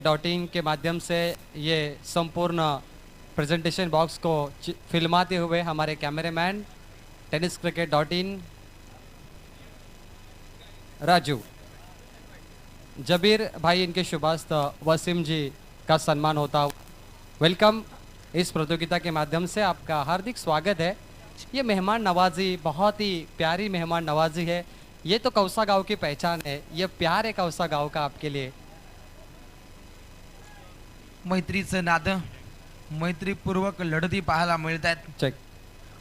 डॉटिंग के माध्यम से ये संपूर्ण प्रेजेंटेशन बॉक्स को फिल्माते हुए हमारे cameraman tennis cricket dot in Raju Jabir भाई इनके शुभास्थ वसीम जी का सम्मान होता हुआ वेलकम। इस प्रतियोगिता के माध्यम से आपका हार्दिक स्वागत है। ये मेहमान नवाजी बहुत ही प्यारी मेहमान नवाजी है। ये तो कौसा गांव की पहचान है। ये प्यार है कौसा गांव का आपके लिए। मैत्रीचं नातं मैत्रीपूर्वक लढती पाहायला मिळतात। चेक।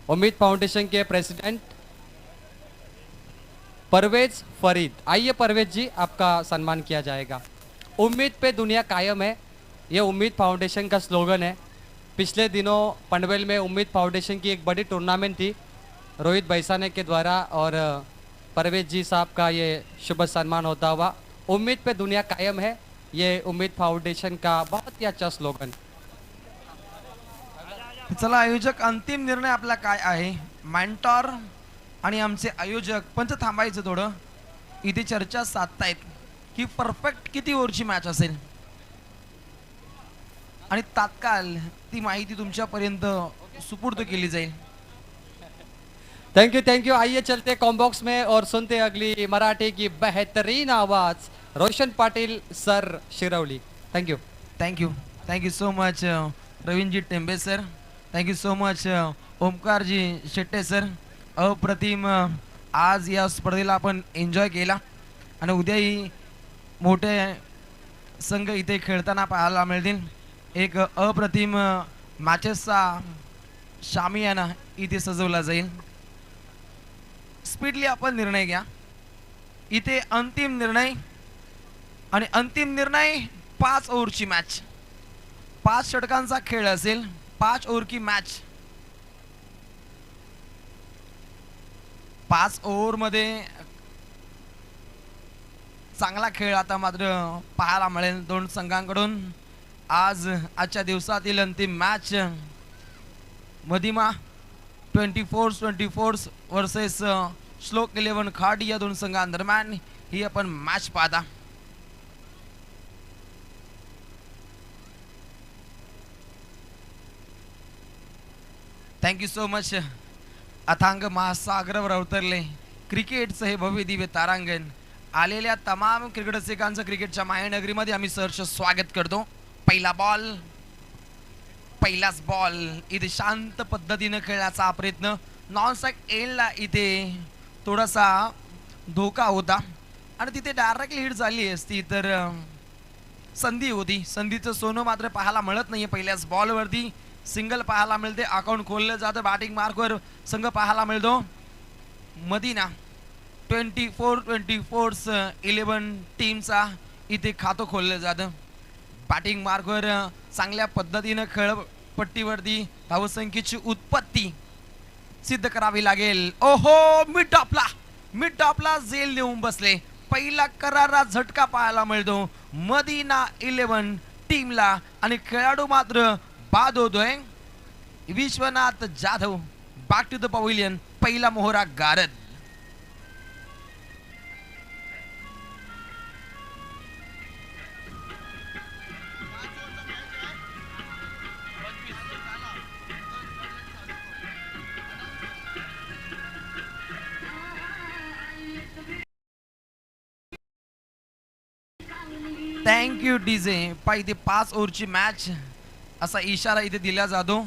उम्मीद फाउंडेशन के प्रेसिडेंट परवेज फरीद, आइए परवेज जी आपका सम्मान किया जाएगा। उम्मीद पे दुनिया कायम है, ये उम्मीद फाउंडेशन का स्लोगन है। पिछले दिनों पनवेल में उम्मीद फाउंडेशन की एक बड़ी टूर्नामेंट थी रोहित बैसाने के द्वारा और परवेज जी साहब का ये शुभ सम्मान होता हुआ। उम्मीद पे दुनिया कायम है, ये उम्मीद फाउंडेशन का बहुत ही अच्छा स्लोगन। चला आयोजक अंतिम निर्णय आपला काय आहे? मेंटॉर आणि आमचे आयोजक पंच थांबायचं थोडं, इथे चर्चा साधतायत की परफेक्ट किती ओव्हरची मॅच असेल आणि तात्काळ ती माहिती तुमच्यापर्यंत सुपूर्द केली जाईल। Thank you. आइए चलते कॉम्बॉक्स में और सुनते अगली मराठी की बेहतरीन आवाज रोशन पाटिल सर शिरवली। Thank you so much Ravindraji Tembe sir. Thank you so much Omkarji Shette sir. अप्रतिम आज या स्पर्धेला आपण एन्जॉय केला आणि उद्याही मोठे संघ इथे खेळताना पाहायला मिळतील। एक अप्रतिम मॅचेसचा शामियाना इथे सजवला जाईल। स्पीडली आपण निर्णय घ्या। इथे अंतिम निर्णय आणि अंतिम निर्णय 5 ओव्हरची मॅच, 5 षटकांचा खेळ असेल। 5 ओव्हर की मॅच, 5 ओव्हर मध्ये चांगला खेळ आता मात्र पाहायला मिळेल दोन संघांकडून। आजच्या दिवसातील अंतिम मॅच मदिमा 24 वर्सेस श्लोक 11 खाडी या दोन संघांदरम्यान ही आपण मॅच पाहता। Thank you so much. अथांग महासागरावर अवतरले क्रिकेटचं हे भव्य दिव्य तारांगण। आलेल्या तमाम क्रिकेट रसिकांचं क्रिकेटच्या मायानगरीमध्ये आम्ही सहर्ष स्वागत करतो। पहिलाच बॉल इथे शांत पद्धतीने खेळण्याचा प्रयत्न। नॉन स्ट्राइक एंडला इथे थोडासा धोका होता आणि तिथे डायरेक्टली हिट झाली असती तर संधी होती। संधीचं सोनं मात्र पाहायला मिळत नाहीये। पहिल्याच बॉलवरती सिंगल पाहायला मिळते, अकाउंट खोललं जातं। बॅटिंग मार्कवर संघ पाहायला मिळतो मदिना 24 11 टीमचा इथे खातं खोललं जातं। बॅटिंग मार्कवर चांगल्या पद्धतीने खेळपट्टीवरती धावसंख्येची उत्पत्ती सिद्ध करावी लागेल। ओहो, मिड टॉपला झेल देऊन बसले। पहिला करारा झटका पाहायला मिळतो मदिना 11 टीमला आणि खेळाडू मात्र बाद होतोय। Vishwanath Jadhav back to the pavilion, पहिला मोहरा गारद। Thank you DJ. इथे 5 ओव्हरची मॅच असा इशारा इथे दिला जातो।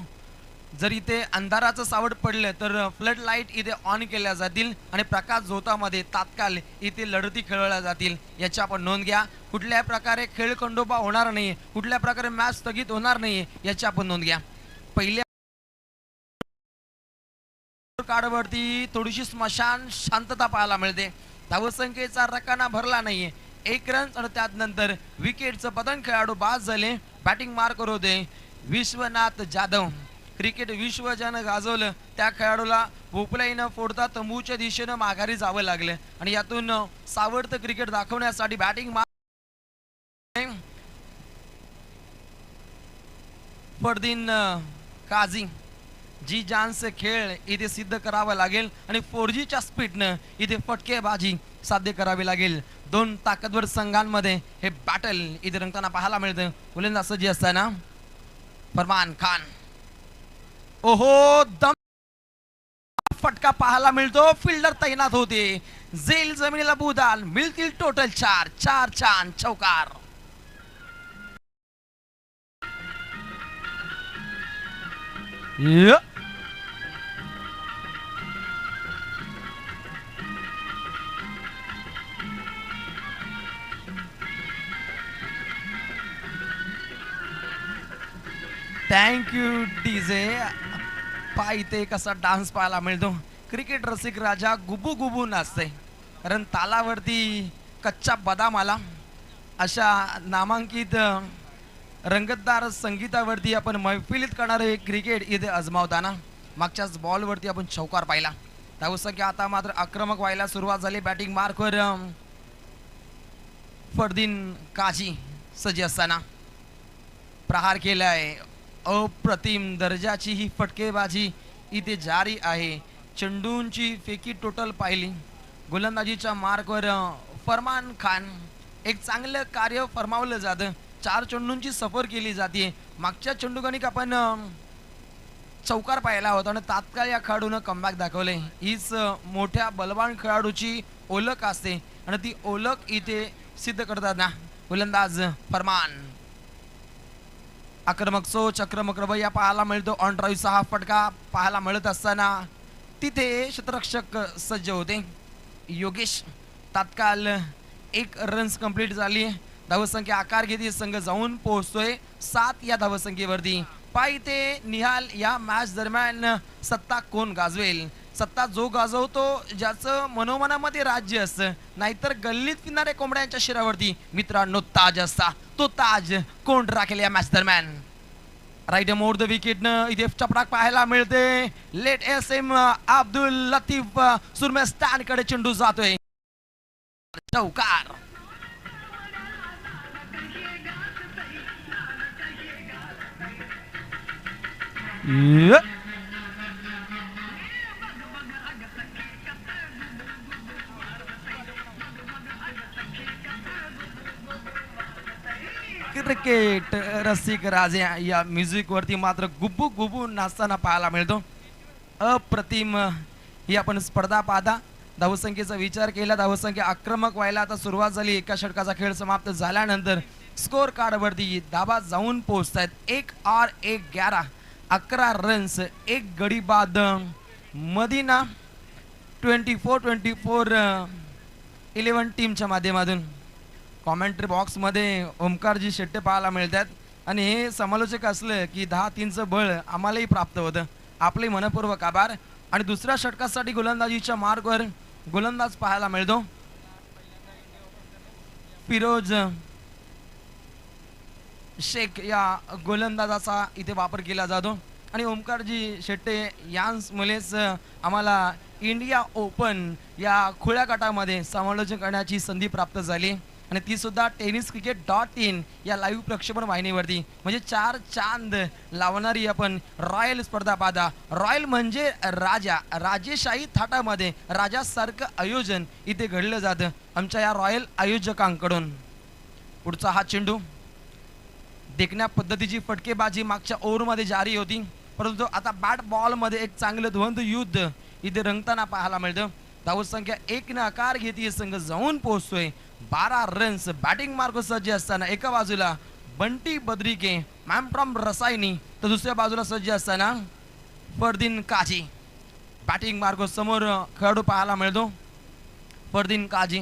जर इथे अंधाराचं सावट पडलं तर फ्लड लाईट इथे ऑन केल्या जातील आणि प्रकाश झोतामध्ये तात्काळ इथे लढती खेळवल्या जातील। याची आपण नोंद घ्या। कुठल्या प्रकारे खेळ खंडोबा होणार नाही, कुठल्या प्रकारे मॅच स्थगित होणार नाही याची आपण नोंद घ्या। पहिल्या कार्डवरती थोडीशी स्मशान शांतता पाहायला मिळते। धावसंख्येचा रकाना भरला नाहीये। 1 रन आणि त्यानंतर विकेटचं पतन, खेळाडू बाद झाले। बॅटिंग मार्कर होते विश्वनाथ जाधव। क्रिकेट विश्व ज्यानं गाजवलं त्या खेळाडूला भोपळाई न फोडता तंबूच्या दिशेनं माघारी जावं लागलं आणि यातून सावरतं क्रिकेट दाखवण्यासाठी बॅटिंग फरदीन काझी जी जानचे खेळ इथे सिद्ध करावा लागेल आणि 4Gच्या स्पीडनं इथे फटकेबाजी साध्य करावी लागेल. दोन ताकदवर संघांमध्ये हे बॅटल इथे रंगताना पाहायला मिळतं. गोलंदाज सज्ज असताना फरमान खान, ओहो दम फटका पाहायला मिळतो. फिल्डर तैनात होते. झेल जमिनीला बुदाल. मिळतील टोटल 4 छान चौकार. Thank you DJ. पाय इथे कसा डान्स पाहायला मिळतो. क्रिकेट रसिक राजा गुबू गुबू नाचते. कारण तालावरती कच्चा बदाम आला अशा नामांकित रंगतदार संगीतावरती आपण मैफिलीत करणारे क्रिकेट इथे अजमावताना मागच्याच बॉलवरती आपण चौकार पाहिला. धावसंख्या आता मात्र आक्रमक व्हायला सुरुवात झाली. बॅटिंग मार्कवर फरदीन काजी सज्ज असताना प्रहार केलाय. अप्रतिम दर्जाची ही फटकेबाजी इथे जारी आहे. चेंडूंची फेकी टोटल पाहिली. गोलंदाजीच्या मार्कवर फरमान खान एक चांगलं कार्य फरमावलं जातं. 4 चेंडूंची सफर केली जाते. मागच्या चेंडूगणिक आपण चौकार पाहिला होता आणि तात्काळ या खेळाडूनं कमबॅक दाखवले. हीच मोठ्या बलवान खेळाडूची ओळख असते आणि ती ओळख इथे सिद्ध करतात ना गोलंदाज फरमान. आक्रमक सोच, आक्रमक रवैया पाहायला मिळतो. ऑन ड्राईव्हचा हा फटका पाहायला मिळत असताना तिथे क्षेत्ररक्षक सज्ज होते. योगेश तात्काळ 1 रन्स कंप्लीट झाली. धावसंख्या आकार घेते. संघ जाऊन पोहोचतोय 7 या धावसंख्येवरती. पाहिते निहाल या मॅच दरम्यान सत्ता कोण गाजवेल. सत्ता जो गाजवतो ज्याचं मनोमनामध्ये राज्य असतं, नाहीतर गल्लीत फिरणाऱ्या कोंबड्यांच्या शिरावरती मित्रांनो ताज असता. तो ताज कोण राखेल या मॅच दरम्यान. राईट मोर द विकेट इथे चपडाक पाहायला मिळते. Late S M Abdul Latif Surme stand कडे चेंडू जातोय. चौकार. क्रिकेट रसिक राजे या म्युझिक वरती मात्र गुब्बू गुब्बू नाचताना पाहायला मिळतो. अप्रतिम ही आपण स्पर्धा पाहता. धावसंख्येचा विचार केला. धावसंख्या आक्रमक व्हायला आता सुरुवात झाली. एका षटकाचा खेळ समाप्त झाल्यानंतर स्कोर कार्ड वरती धाबा जाऊन पोहोचतायत. 1 और 1 11 11 रन्स 1 गडी बाद. मदीना 24-24 11 टीमच्या माध्यमातून. कॉमेंट्री बॉक्स मध्ये ओमकारजी शेट्टे पाहायला मिळतात आणि हे समालोचक असलं की 10-3चं बळ आम्हालाही प्राप्त होतं. आपले मनपूर्वक आभार. आणि दुसऱ्या षटकासाठी गोलंदाजीच्या मार्गवर गोलंदाज पाहायला मिळतो. फिरोज शेख या गोलंदाजाचा इथे वापर केला जातो. आणि ओमकारजी शेट्टे यांस मुलेच आम्हाला इंडिया ओपन या खुल्या गटामध्ये समालोचन करण्याची संधी प्राप्त झाली आणि ती सुद्धा tenniscricket.in या लाईव्ह प्रक्षेपण वाहिनीवरती. म्हणजे 4 चांद लावणारी आपण रॉयल स्पर्धा पाहता. रॉयल म्हणजे राजा. राजेशाही थाटामध्ये राजासारखं आयोजन इथे घडलं जातं आमच्या या रॉयल आयोजकांकडून. पुढचा हा चेंडू देखण्या पद्धतीची फटकेबाजी मागच्या ओव्हरमध्ये जारी होती, परंतु आता बॅट बॉल मध्ये एक चांगलं द्वंद्व युद्ध इथे रंगताना पाहायला मिळतं. धावसंख्या 1 ने आकार घेते. संघ जाऊन पोहोचतोय 12 रन्स. बॅटिंग मार्ग सज्ज असताना एका बाजूला बंटी बद्रिके मॅम फ्रॉम रसायनी, तर दुसऱ्या बाजूला सज्ज असताना फरदीन काजी. बॅटिंग मार्ग समोर खेळाडू पाहायला मिळतो. फरदीन काजी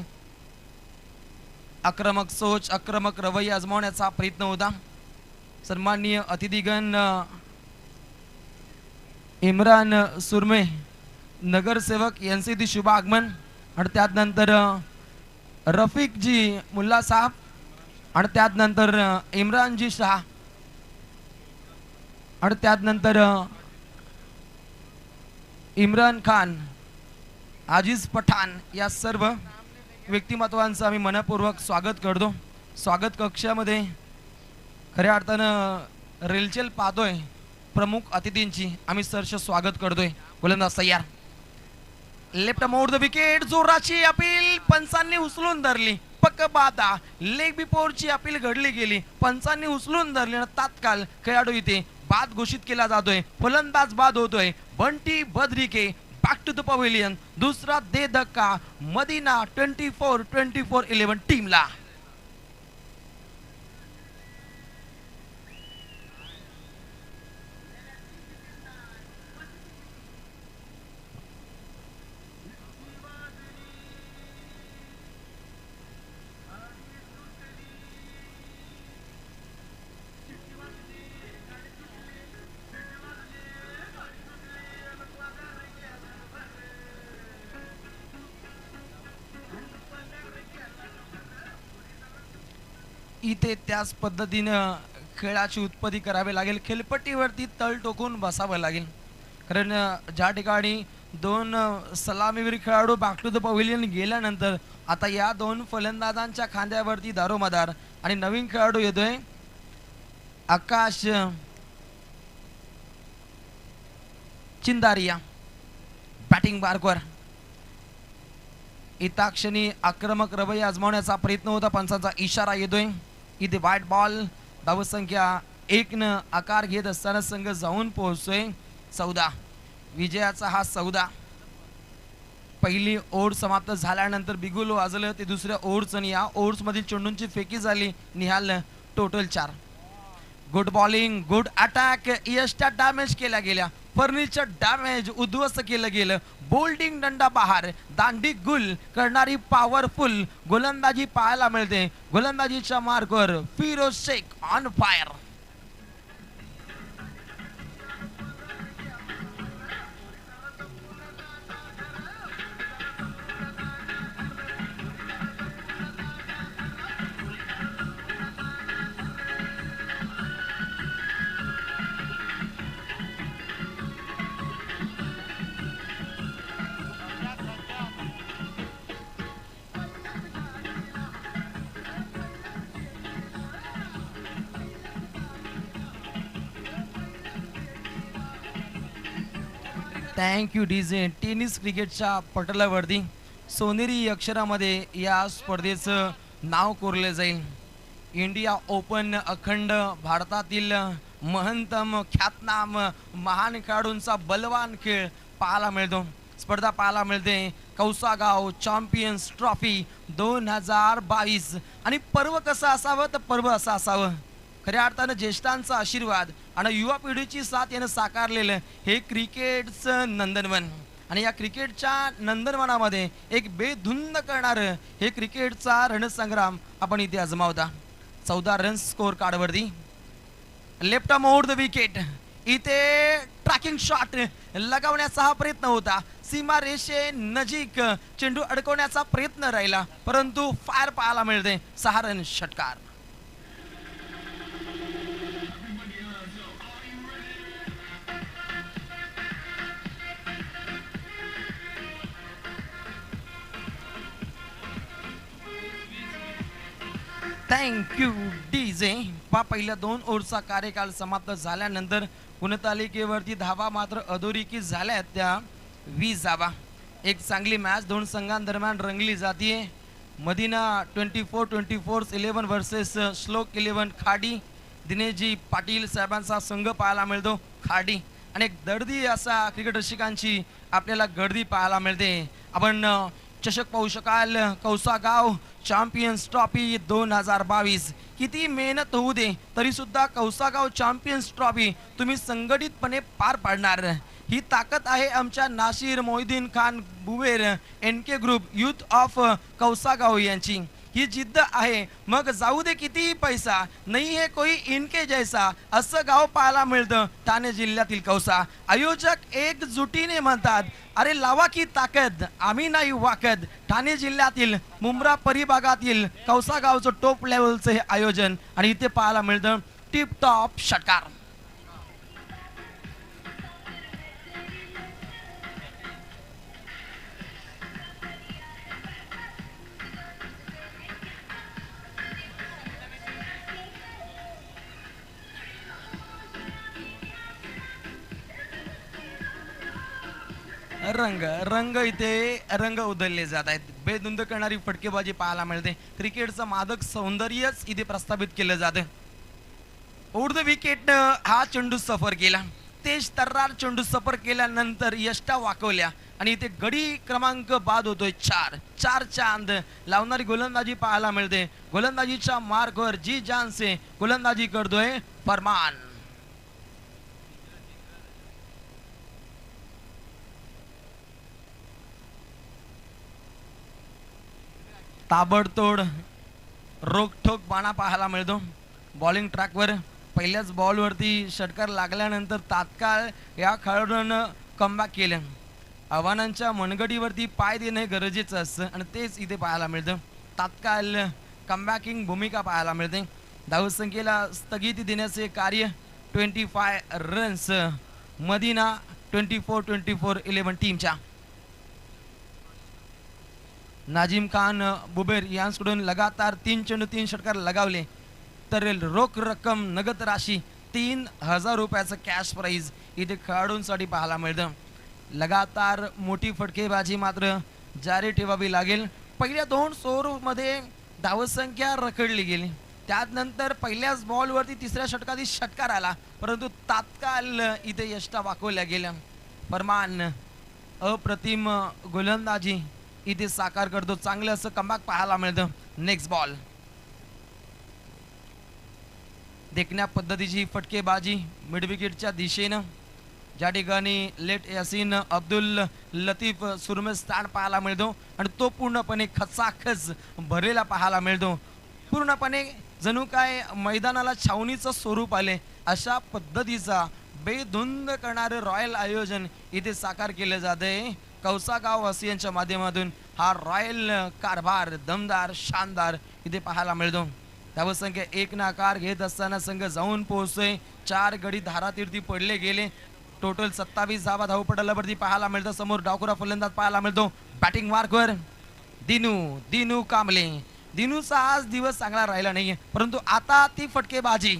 आक्रमक सोच, आक्रमक रवैया आजमावण्याचा प्रयत्न होता. सन्माननीय अतिथीगण इम्रान सुरमे नगरसेवक यांचे ती शुभ आगमन आणि त्यानंतर रफीक जी मुल्ला साहब आणि त्यानंतर इम्रान जी शाह आणि त्यानंतर इम्रान खान, आजिज पठाण या सर्व व्यक्तिमत्वांचं आम्ही मनपूर्वक स्वागत करतो. स्वागत कक्षामध्ये खऱ्या अर्थानं रेलचेल पाहतोय. प्रमुख अतिथींची आम्ही सहर्ष स्वागत करतोय. गोलंदाज तयार. Left mode the wicket. जोराची अपील पंचांनी उचलून धरली. पक्क बादा लेग बिफोरची अपील घडली गेली. पंचांनी उचलून धरली आणि तात्काळ खेळाडू इथे बाद घोषित केला जातोय. फलंदाज बाद होतोय. Bunty Badrike back to the pavilion. दुसरा दे धक्का मदिना 24-24-11 टीमला. इथे त्याच पद्धतीनं खेळाची उत्पत्ती करावी लागेल. खेळपट्टीवरती तळ टोकून बसावं लागेल. कारण ज्या ठिकाणी दोन सलामीवीर खेळाडू बॅक टू द पवेलियन गेल्यानंतर आता या दोन फलंदाजांच्या खांद्यावरती दारोमदार आणि नवीन खेळाडू येतोय आकाश चिंदारिया बॅटिंग मार्कवर. इता क्षणी आक्रमक रवैया आजमावण्याचा प्रयत्न होता. पंचांचा इशारा येतोय. इथे वाईट बॉल. धावसंख्या 1 न आकार घेत असताना संघ जाऊन पोहोचतोय 14. विजयाचा हा 14. पहिली ओव्हर समाप्त झाल्यानंतर बिगुल वाजलं ते दुसऱ्या ओव्हरचं आणि या ओव्हर्स मधील चेंडूंची फेकी झाली. Nihal total 4. Good bowling good attack. यष्टा डॅमेज केल्या गेल्या. फर्निचर डॅमेज उद्ध्वस्त केलं गेलं. बोल्डिंग दंडा बहार. दांडी गुल करणारी पॉवरफुल गोलंदाजी पाहायला मिळते. गोलंदाजीच्या मार्कवर Firoz Shaikh on fire. Thank you DJ. Tennis क्रिकेटच्या पटलावरती सोनेरी अक्षरामध्ये या स्पर्धेचं नाव कोरले जाईल. इंडिया ओपन अखंड भारतातील महंतम ख्यातनाम महान खेळाडूंचा बलवान खेळ पाहायला मिळतो. स्पर्धा पाहायला मिळते. कौसागाव चॅम्पियन्स ट्रॉफी 2022. आणि पर्व कसं असावं तर पर्व असं असावं. खऱ्या अर्थानं ज्येष्ठांचा आशीर्वाद आणि युवा पिढीची साथ यानं साकारलेलं हे क्रिकेटचं नंदनवन. आणि या क्रिकेटच्या नंदनवनामध्ये एक बेधुंद करणारं हे क्रिकेटचा रणसंग्राम आपण इथे आजमावता. 14 रन्स स्कोर कार्डवरती. Left mode the wicket. इथे ट्रॅकिंग शॉट लगावण्याचा हा प्रयत्न होता. सीमा रेषे नजीक चेंडू अडकवण्याचा प्रयत्न राहिला परंतु फायर पाहायला मिळते. 6 रन षटकार. Thank you DJ. पहिल्या 2 ओव्हरचा कार्यकाल समाप्त झाल्यानंतर गुणतालिकेवरती धावा मात्र अधोरेखित झाल्या. त्या 20 धावा. एक चांगली मॅच 2 संघांदरम्यान रंगली जाते. मदिना 24-24-11 वर्सेस श्लोक 11 खाडी. दिनेशजी पाटील साहेबांचा संघ पाहायला मिळतो खाडी. आणि एक दर्दी असा क्रिकेट रसिकांची आपल्याला गर्दी पाहायला मिळते. आपण चषक पाहू शकाल. कौसागाव चॅम्पियन्स ट्रॉफी 2022. किती मेहनत होऊ दे तरी सुद्धा कौसागाव चॅम्पियन्स ट्रॉफी तुम्ही संघटितपणे पार पाडणार. ही ताकद आहे आमच्या नासिर मोहिद्दीन खान बुवेर NK group youth of Kausagaon यांची. ही जिद्द आहे. मग जाऊ दे कितीही पैसा नाही है कोई इनके जैसा असं गाव पाहायला मिळतं ठाणे जिल्ह्यातील कौसा. आयोजक एकजुटीने म्हणतात अरे लावा की ताकद आम्ही नाही वाकद. ठाणे जिल्ह्यातील मुंब्रा परिभागातील कौसा गावचं टॉप लेवलचं हे आयोजन आणि इथे पाहायला मिळतं टिप टॉप षटकार. रंग रंग इथे रंग उधळले जात आहेत. बेधुंद करणारी फटकेबाजी पाहायला मिळते. क्रिकेटचं मादक सौंदर्यच इथे प्रस्थापित केलं जातं. ओव्हर द विकेट हा चेंडू सफर केला. तेज तर्रार चेंडू सफर केल्यानंतर यष्टा वाकवल्या आणि इथे गडी क्रमांक बाद होतोय 4. 4 चांद लावणारी गोलंदाजी पाहायला मिळते. गोलंदाजीच्या मार्कवर जी जान से गोलंदाजी करतोय फरमान. ताबडतोड रोखठोक बाणा पाहायला मिळतो. बॉलिंग ट्रॅकवर पहिल्याच बॉलवरती षटकार लागल्यानंतर तात्काळ या खेळाडूनं कमबॅक केलं. आव्हानांच्या मनगडीवरती पाय देणे गरजेचं असतं आणि तेच इथे पाहायला मिळतं. तात्काळ कमबॅकिंग भूमिका पाहायला मिळते. धावसंख्येला स्थगिती देण्याचे कार्य 25 रन्स मदिना 24-24-11 टीमच्या. नाजिम खान बुबेर यांच्याकडून लगातार 3 चेंडू 3 षटकार लगावले तर रोख रक्कम नगद राशी 3000 रुपयाचं कॅश प्राइज इथे खेळाडूंसाठी पाहायला मिळतं. लगातार मोठी फटकेबाजी मात्र जारी ठेवावी लागेल. पहिल्या 2 ओव्हरमध्ये धावसंख्या रखडली गेली. त्यानंतर पहिल्याच बॉलवरती तिसऱ्या षटकात षटकार आला परंतु तात्काळ इथे यष्टा वाकवल्या गेल्या. फरमान अप्रतिम गोलंदाजी इथे साकार करतो. चांगलं असं कमबॅक पाहायला मिळतं. नेक्स्ट बॉल देखण्या पद्धतीची फटकेबाजी मिड विकेटच्या दिशेनं ज्या ठिकाणी लेट यासीन अब्दुल लतीफ सुरमे स्थान पाहायला मिळतो आणि तो पूर्णपणे खचाखच भरलेला पाहायला मिळतो. पूर्णपणे जणू काय मैदानाला छावणीचं स्वरूप आले अशा पद्धतीचा बेधुंद करणारे रॉयल आयोजन इथे साकार केले जाते. कौसा गाववासियांच्या माध्यमातून हा रॉयल कारभार दमदार शानदार इथे पाहायला मिळतो. धावसंख्या 1 ना आकार घेत असताना संघ जाऊन पोहोचतोय. 4 गडी धारातीर्थी पडले गेले. टोटल 27 धावा धावपटलावरती पाहायला मिळतं. समोर डावखुरा फलंदाज पाहायला मिळतो. बॅटिंग मार्कवर दिनू कांबळे. दिनूचा आज दिवस चांगला राहिला नाहीये परंतु आता ती फटकेबाजी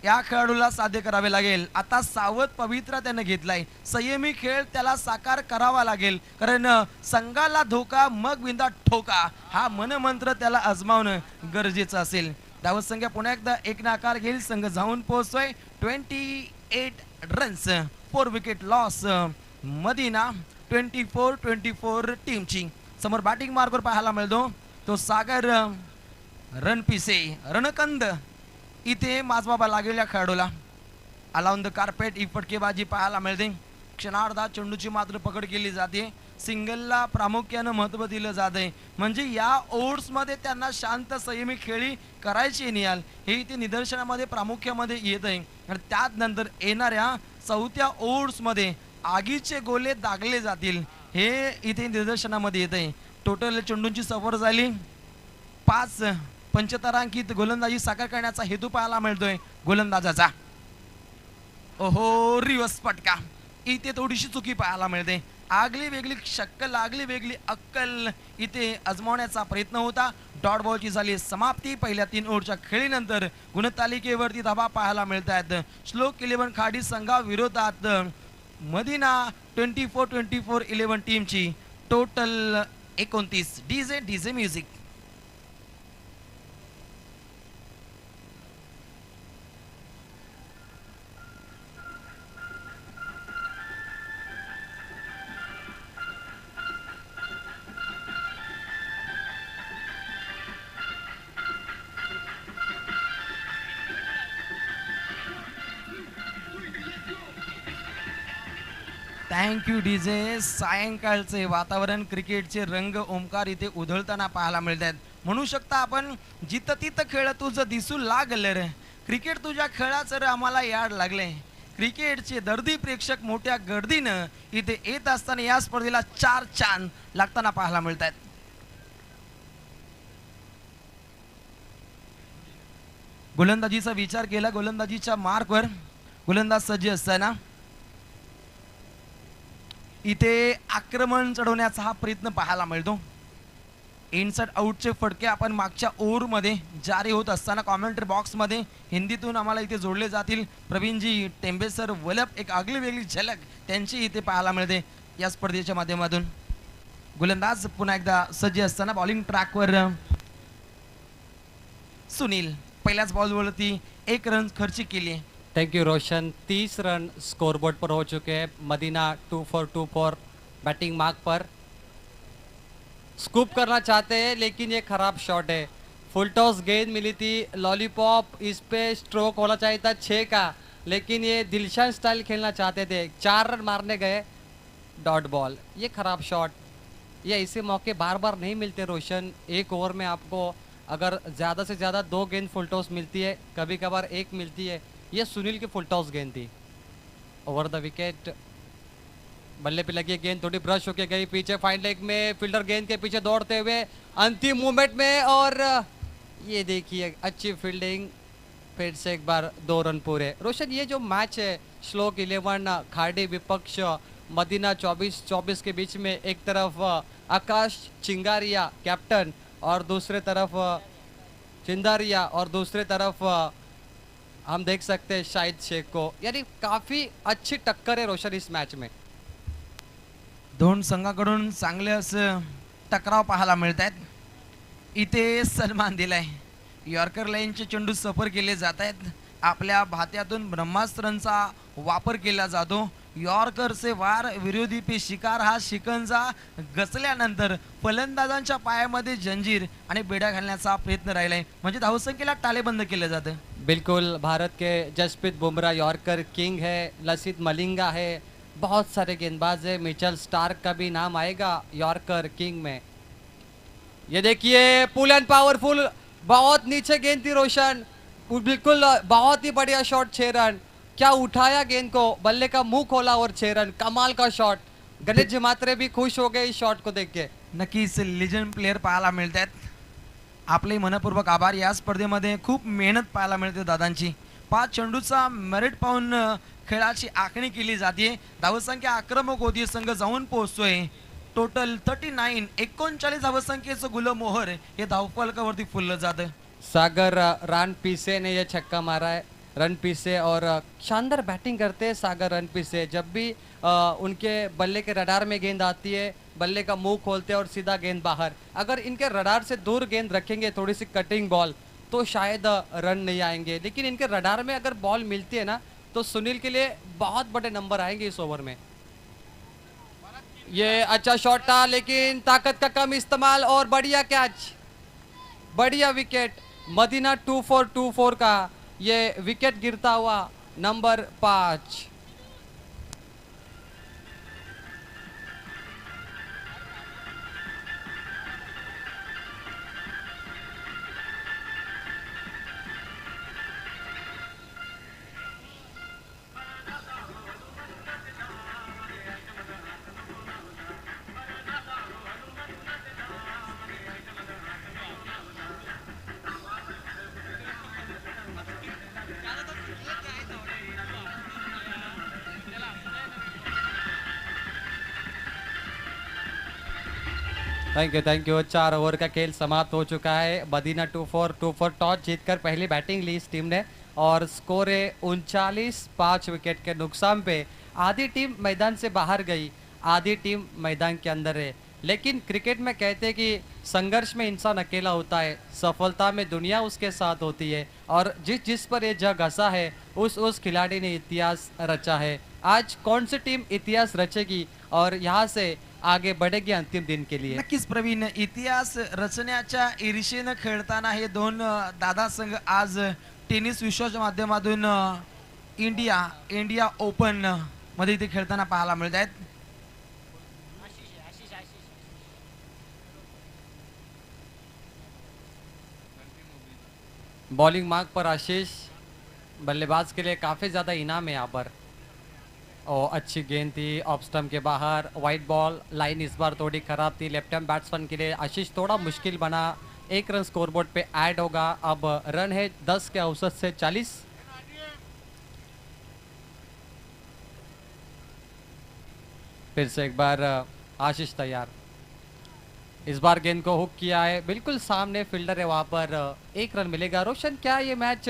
या खेळाडूला साध्य करावे लागेल. आता सावध पवित्रा त्याने घेतलाय. संयमी खेळ त्याला साकार करावा लागेल कारण संघाला धोका मग बिंदा ठोका हा मनमंत्र त्याला आजमावणं गरजेचं असेल. धावसंख्या पुन्हा एकदा 1 ना आकार घेईल. संघ जाऊन पोहोचतोय. 28 रन्स 4 विकेट लॉस मदिना 24-24 टीमची. समोर बॅटिंग मार्कवर पाहायला मिळतो तो सागर रणपिसे रणकंद इथे माजबाबा लागलेल्या खेळाडूला अलाउन द कार्पेट ही फटकेबाजी पाहायला मिळते. क्षणार्धात चेंडूची मात्र पकड केली जाते. सिंगलला प्रामुख्यानं महत्त्व दिलं जाते म्हणजे या ओव्हर्समध्ये त्यांना शांत संयमी खेळी करायची नियाल हे इथे निदर्शनामध्ये प्रामुख्यामध्ये येत आहे आणि त्यानंतर येणाऱ्या 4थ्या ओव्हर्समध्ये आगीचे गोले दागले जातील हे इथे निदर्शनामध्ये येत आहे. टोटल चेंडूंची सफर झाली 5 पंचतारांकित गोलंदाजी साकार करण्याचा हेतू पाहायला मिळतोय गोलंदाजाचा. ओहो रिवर्स पटका इथे थोडीशी चुकी पाहायला मिळते. आगली वेगळी शक्कल आगली वेगळी अक्कल इथे आजमावण्याचा प्रयत्न होता. डॉट बॉलची झाली समाप्ती. पहिल्या 3 ओव्हरच्या खेळीनंतर गुणतालिकेवरती धावा पाहायला मिळत आहेत. श्लोक 11 खाडी संघाविरोधात मदिना 24-24-11 टीमची. Total 29. DJ music. Thank you DJ. सायंकाळचे वातावरण क्रिकेटचे रंग ओंकार इथे उधळताना पाहायला मिळतात. म्हणू शकता आपण जिथं तिथं खेळ तुझं दिसू लागलं रे. क्रिकेट तुझ्या खेळाचं रे आम्हाला याड लागले. क्रिकेटचे दर्दी प्रेक्षक मोठ्या गर्दीनं इथे येत असताना या स्पर्धेला 4 चांद लागताना पाहायला मिळतात. गोलंदाजीचा विचार केला. गोलंदाजीच्या मार्कवर गोलंदाज सज्ज असताना इथे आक्रमण चढवण्याचा हा प्रयत्न पाहायला मिळतो. इनसाइड आउटचे फटके आपण मागच्या ओव्हरमध्ये जारी होत असताना कॉमेंट्री बॉक्समध्ये हिंदीतून आम्हाला इथे जोडले जातील. प्रवीणजी टेंबे सर वलप एक आगली वेगळी झलक त्यांची इथे पाहायला मिळते. या स्पर्धेच्या माध्यमातून. गोलंदाज पुन्हा एकदा सज्ज असताना बॉलिंग ट्रॅकवर सुनील पहिल्याच बॉलवरती 1 रन खर्च केली. Thank you Roshan. 30 run scoreboard पर हो चुके हैं. मदीना 2 for बैटिंग मार्क पर. स्कूप करना चाहते हैं लेकिन ये खराब शॉट है. फुल टॉस गेंद मिली थी लॉलीपॉप, इस पे स्ट्रोक होना चाहिए था 6 का, लेकिन ये दिलशान स्टाइल खेलना चाहते थे. 4 रन मारने गए, डॉट बॉल. ये खराब शॉट. ये ऐसे मौके बार बार नहीं मिलते रोशन. एक ओवर में आपको अगर ज़्यादा से ज़्यादा 2 गेंद फुल टॉस मिलती है, कभी कभार 1 मिलती है. ये सुनील की फुल टॉस गेंद थी. Over the wicket. बल्ले पे लगी गेंद थोड़ी ब्रश होके गई पीछे फाइन लेग में. फील्डर गेंद के पीछे दौड़ते हुए अंतिम मूवमेंट में, और ये देखिए अच्छी फील्डिंग. फिर से एक बार 2 रन पूरे. रोशन, ये जो मैच है श्लोक 11 खाड़ी विपक्ष मदीना 24 के बीच में, एक तरफ आकाश चिंगारिया कैप्टन और दूसरे तरफ चिंदारिया और दूसरे तरफ हम देख सकते हैं शाहिद शेख को. यानी काफी अच्छी टक्कर है रोशन इस मैच में. दोन संघाकडून चांगले असं टकराव पाहायला मिळत आहेत. इथे सन्मान दिलाय. यॉर्कर लाईनचे चेंडू सफर केले जात आहेत. आपल्या भात्यातून ब्रह्मास्त्रांचा वापर केला जातो. यॉर्करचे वार विरोधी पे शिकार हा शिकंजा गचल्यानंतर फलंदाजांच्या पायामध्ये जंजीर आणि बेड्या घालण्याचा प्रयत्न राहिलाय. म्हणजे धावसंख्येला तालेबंद केलं जातं. बिल्कुल. भारत के जसप्रीत बुमराह यॉर्कर किंग है. लसित मलिंगा है. बहुत सारे गेंदबाज है. मिचेल स्टार्क का भी नाम आएगा यॉर्कर किंग में. ये देखिए पुल एंड पावरफुल. बहुत नीचे गेंद थी रोशन. बिल्कुल बहुत ही बढ़िया शॉट. 6 रन. क्या उठाया गेंद को, बल्ले का मुंह खोला और 6 रन. कमाल का शॉट. गणेश जमात्रे भी खुश हो गए इस शॉट को देख के. नक्कीच लिजंड प्लेयर पाहायला मिळत आहेत. आपले मनपूर्वक आभार. या स्पर्धेमध्ये खूप मेहनत पाहायला मिळते दादांची. 5 चेंडूचा मेरिट पाहून खेळाची आखणी केली जाते. धावसंख्या आक्रमक होती. संघ जाऊन पोहोचतोय. टोटल 39 धावसंख्येचं गुलमोहर हे धावफलकावरती फुललं जातं. सागर रणपीसे ने ये छक्का मारा है. रणपीसे और शानदार बैटिंग करते हैं सागर रणपीसे. जब भी उनके बल्ले के रडार में गेंद आती है, बल्ले का मुंह खोलते हैं और सीधा गेंद बाहर. अगर इनके रडार से दूर गेंद रखेंगे, थोड़ी सी कटिंग बॉल, तो शायद रन नहीं आएंगे. लेकिन इनके रडार में अगर बॉल मिलती है ना, तो सुनील के लिए बहुत बड़े नंबर आएंगे इस ओवर में. ये अच्छा शॉट था लेकिन ताकत का कम इस्तेमाल और बढ़िया कैच, बढ़िया विकेट. मदीना 2 for का ये विकेट गिरता हुआ नंबर 5. Thank you. 4 ओवर का खेल समाप्त हो चुका है. मदीना 2 for टॉस जीतकर पहली बैटिंग ली इस टीम ने और स्कोर है 39. 5 विकेट के नुकसान पे आधी टीम मैदान से बाहर गई, आधी टीम मैदान के अंदर है. लेकिन क्रिकेट में कहते हैं कि संघर्ष में इंसान अकेला होता है, सफलता में दुनिया उसके साथ होती है. और जिस पर ये जग हंसा है उस खिलाड़ी ने इतिहास रचा है. आज कौन सी टीम इतिहास रचेगी और यहाँ से आगे बढ़ेगी अंतिम दिन के लिए. नक्कीच प्रवीण. इतिहास रचण्याच्या ईर्षेनं खेळताना हे दोन दादा संघ आज टेनिस विश्वाच्या माध्यमातून इंडिया ओपन मध्ये इथे खेळताना पाहायला मिळत आहेत. बॉलिंग मार्क पर आशीष. बल्लेबाज के लिए काफ़ी ज़्यादा इनाम है यहाँ पर. और अच्छी गेंद थी ऑफ स्टंप के बाहर. White ball. लाइन इस बार थोड़ी ख़राब थी. लेफ्ट हैंड बैट्समैन के लिए आशीष थोड़ा मुश्किल बना. 1 रन स्कोरबोर्ड पे ऐड होगा. अब रन है 10 के औसत से 40. फिर से एक बार आशीष तैयार. इस बार गेंद को हुक किया है. बिल्कुल सामने फील्डर है वहाँ पर. 1 रन मिलेगा. रोशन, क्या ये मैच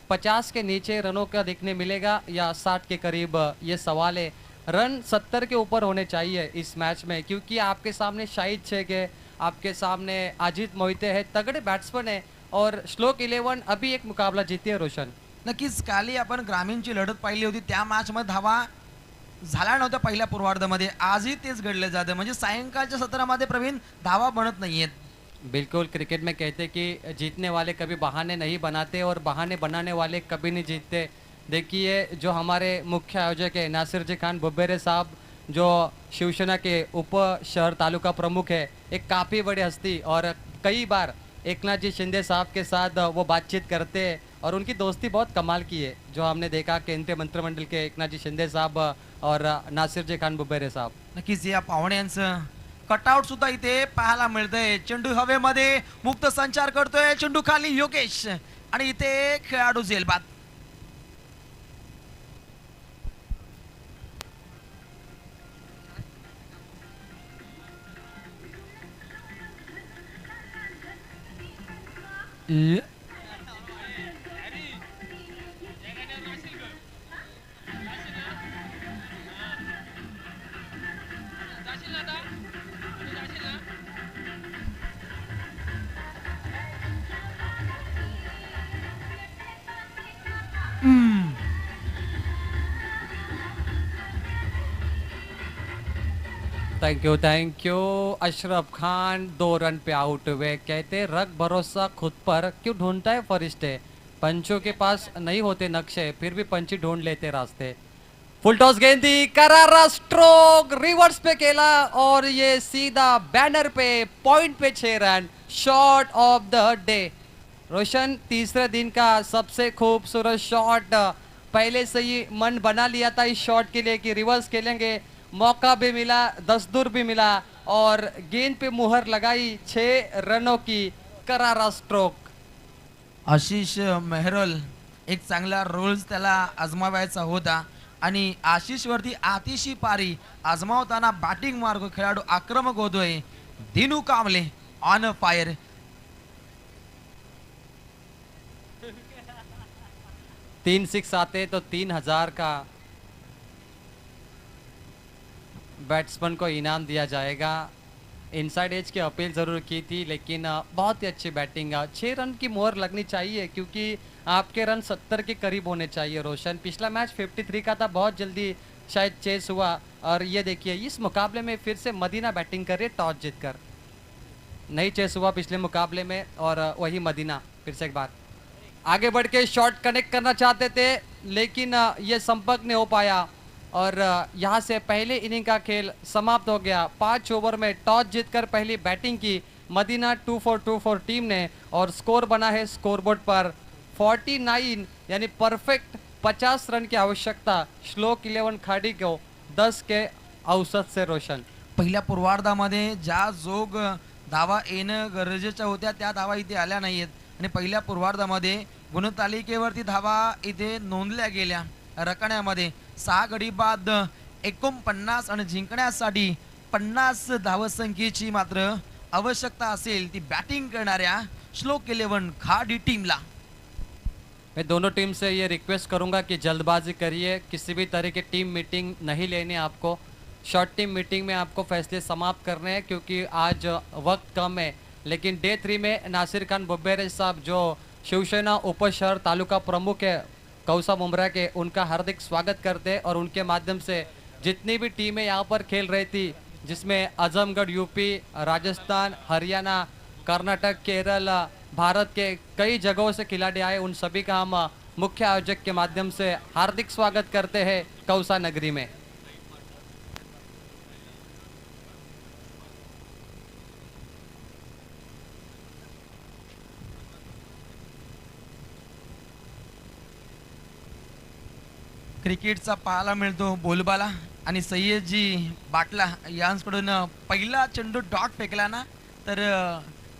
50 के नीचे रनों का देखने मिलेगा या 60 के करीब, ये सवाल है. रन 70 के ऊपर होने चाहिए इस मैच में, क्योंकि आपके सामने शाहिद शेख है, आपके सामने अजित मोहिते है, तगड़े बैट्समैन है और श्लोक 11 अभी एक मुकाबला जीती है रोशन. नक्कीच काली आपण ग्रामीणची लढत पाहिली होती, त्या मॅच मध्ये धावा झाल्या नव्हत्या पहिल्या पूर्वार्धामध्ये. आजही तेच घडलं जातं, म्हणजे सायंकाळच्या सत्रामध्ये प्रवीण धावा बनत नाहीयेत. बिल्कुल, क्रिकेट में कहते कि जीतने वाले कभी बहाने नहीं बनाते और बहाने बनाने वाले कभी नहीं जीतते. देखिए जो हमारे मुख्य आयोजक है नासिर जी खान बुब्बेरे साहब, जो शिवसेना के उप शहर तालुका प्रमुख है, एक काफ़ी बड़ी हस्ती और कई बार एकनाथ जी शिंदे साहब के साथ वो बातचीत करते हैं और उनकी दोस्ती बहुत कमाल की है, जो हमने देखा केंद्रीय मंत्रिमंडल के एकनाथ जी शिंदे साहब और नासिर जी खान बुब्बेरे साहब. नक्कीच या पाहुण्यांचं कटआउट सुद्धा इथे पाहायला मिळतंय. चेंडू हवेमध्ये मुक्त संचार करतोय, चेंडू खाली योगेश आणि इथे खेळाडू झेलबाद. Thank you. Ashraf Khan 2 run पे आउट हुए. कहते रख भरोसा खुद पर, क्यों ढूंढता है फरिश्ते, पंचों के पास नहीं होते नक्शे फिर भी पंची ढूंढ लेते रास्ते. फुल टॉस गेंदी, करारा स्ट्रोक, रिवर्स पे खेला और ये सीधा banner pay, point pay 6 run. Shot of the day. Roshan, तीसरे दिन का सबसे खूबसूरत शॉट. पहले से ही मन बना लिया था इस शॉट के लिए कि रिवर्स खेलेंगे, मौका भी मिला, 10 दूर भी मिला और गेंद पे मुहर लगाई. 6 रनों की करारा स्ट्रोक. आशिष मेहरल एक चांगला रोल्स त्याला आजमावायचा होता आणि आशिष वरती आतिशी पारी आजमावताना बॅटिंग मार्ग खेळाडू आक्रमक होतोय. Dinu Kamble on fire. 3 6 आते तो 3000 का बैट्समैन को इनाम दिया जाएगा. इनसाइड एज की अपील ज़रूर की थी, लेकिन बहुत ही अच्छी बैटिंग. 6 रन की मोहर लगनी चाहिए क्योंकि आपके रन 70 के करीब होने चाहिए रोशन. पिछला मैच 53 का था, बहुत जल्दी शायद चेस हुआ और ये देखिए इस मुकाबले में फिर से मदीना बैटिंग कर रही है टॉस जीतकर. नहीं चेस हुआ पिछले मुकाबले में और वही मदीना फिर से एक बार आगे बढ़ के शॉट कनेक्ट करना चाहते थे, लेकिन ये संपर्क नहीं हो पाया और यहाँ से पहले इनिंग का खेल समाप्त हो गया. 5 ओवर में टॉस जीतकर पहली बैटिंग की मदीना 2-4 टीम ने और स्कोर बना है स्कोरबोर्ड पर 49, यानी परफेक्ट 50 रन की आवश्यकता श्लोक 11 खाड़ी को 10 के औसत से रोशन. पहिल्या पूर्वार्धामध्ये ज्या जोग धावा येणं गरजेच्या होत्या त्या धावा इथे आल्या नाहीयेत आणि पहिल्या पूर्वार्धामध्ये गुणतालिकेवरती धावा इथे नोंदल्या गेल्या. रकान्यामध्ये 6 गडी बाद 49 आणि जिंकण्यासाठी 50 धावसंख्येची मात्र आवश्यकता असेल ती बॅटिंग करणाऱ्या श्लोक 11 खाडी टीमला. मैं दोनों टीम से ये रिक्वेस्ट करूंगा कि जल्दबाजी करिए, किसी भी तरह की टीम मीटिंग नहीं लेनी आपको. शॉर्ट टीम मीटिंग में आपको फैसले समाप्त करने हैं क्योंकि आज वक्त कम है. लेकिन डे 3 में नासिर खान बुब्बेरे साहब जो शिवसेना उपशहर तालुका प्रमुख है कौसा मुमरा के, उनका हार्दिक स्वागत करते और उनके माध्यम से जितनी भी टीमें यहाँ पर खेल रही थी, जिसमें आजमगढ़ यूपी, राजस्थान, हरियाणा, कर्नाटक, केरल, भारत के कई जगहों से खिलाड़ी आए, उन सभी का हम मुख्य आयोजक के माध्यम से हार्दिक स्वागत करते हैं कौसा नगरी में. क्रिकेटचा पाहायला मिळतो बोलबाला आणि सय्यदजी बाटला यांकडून पहिला चेंडू डॉट फेकला ना तर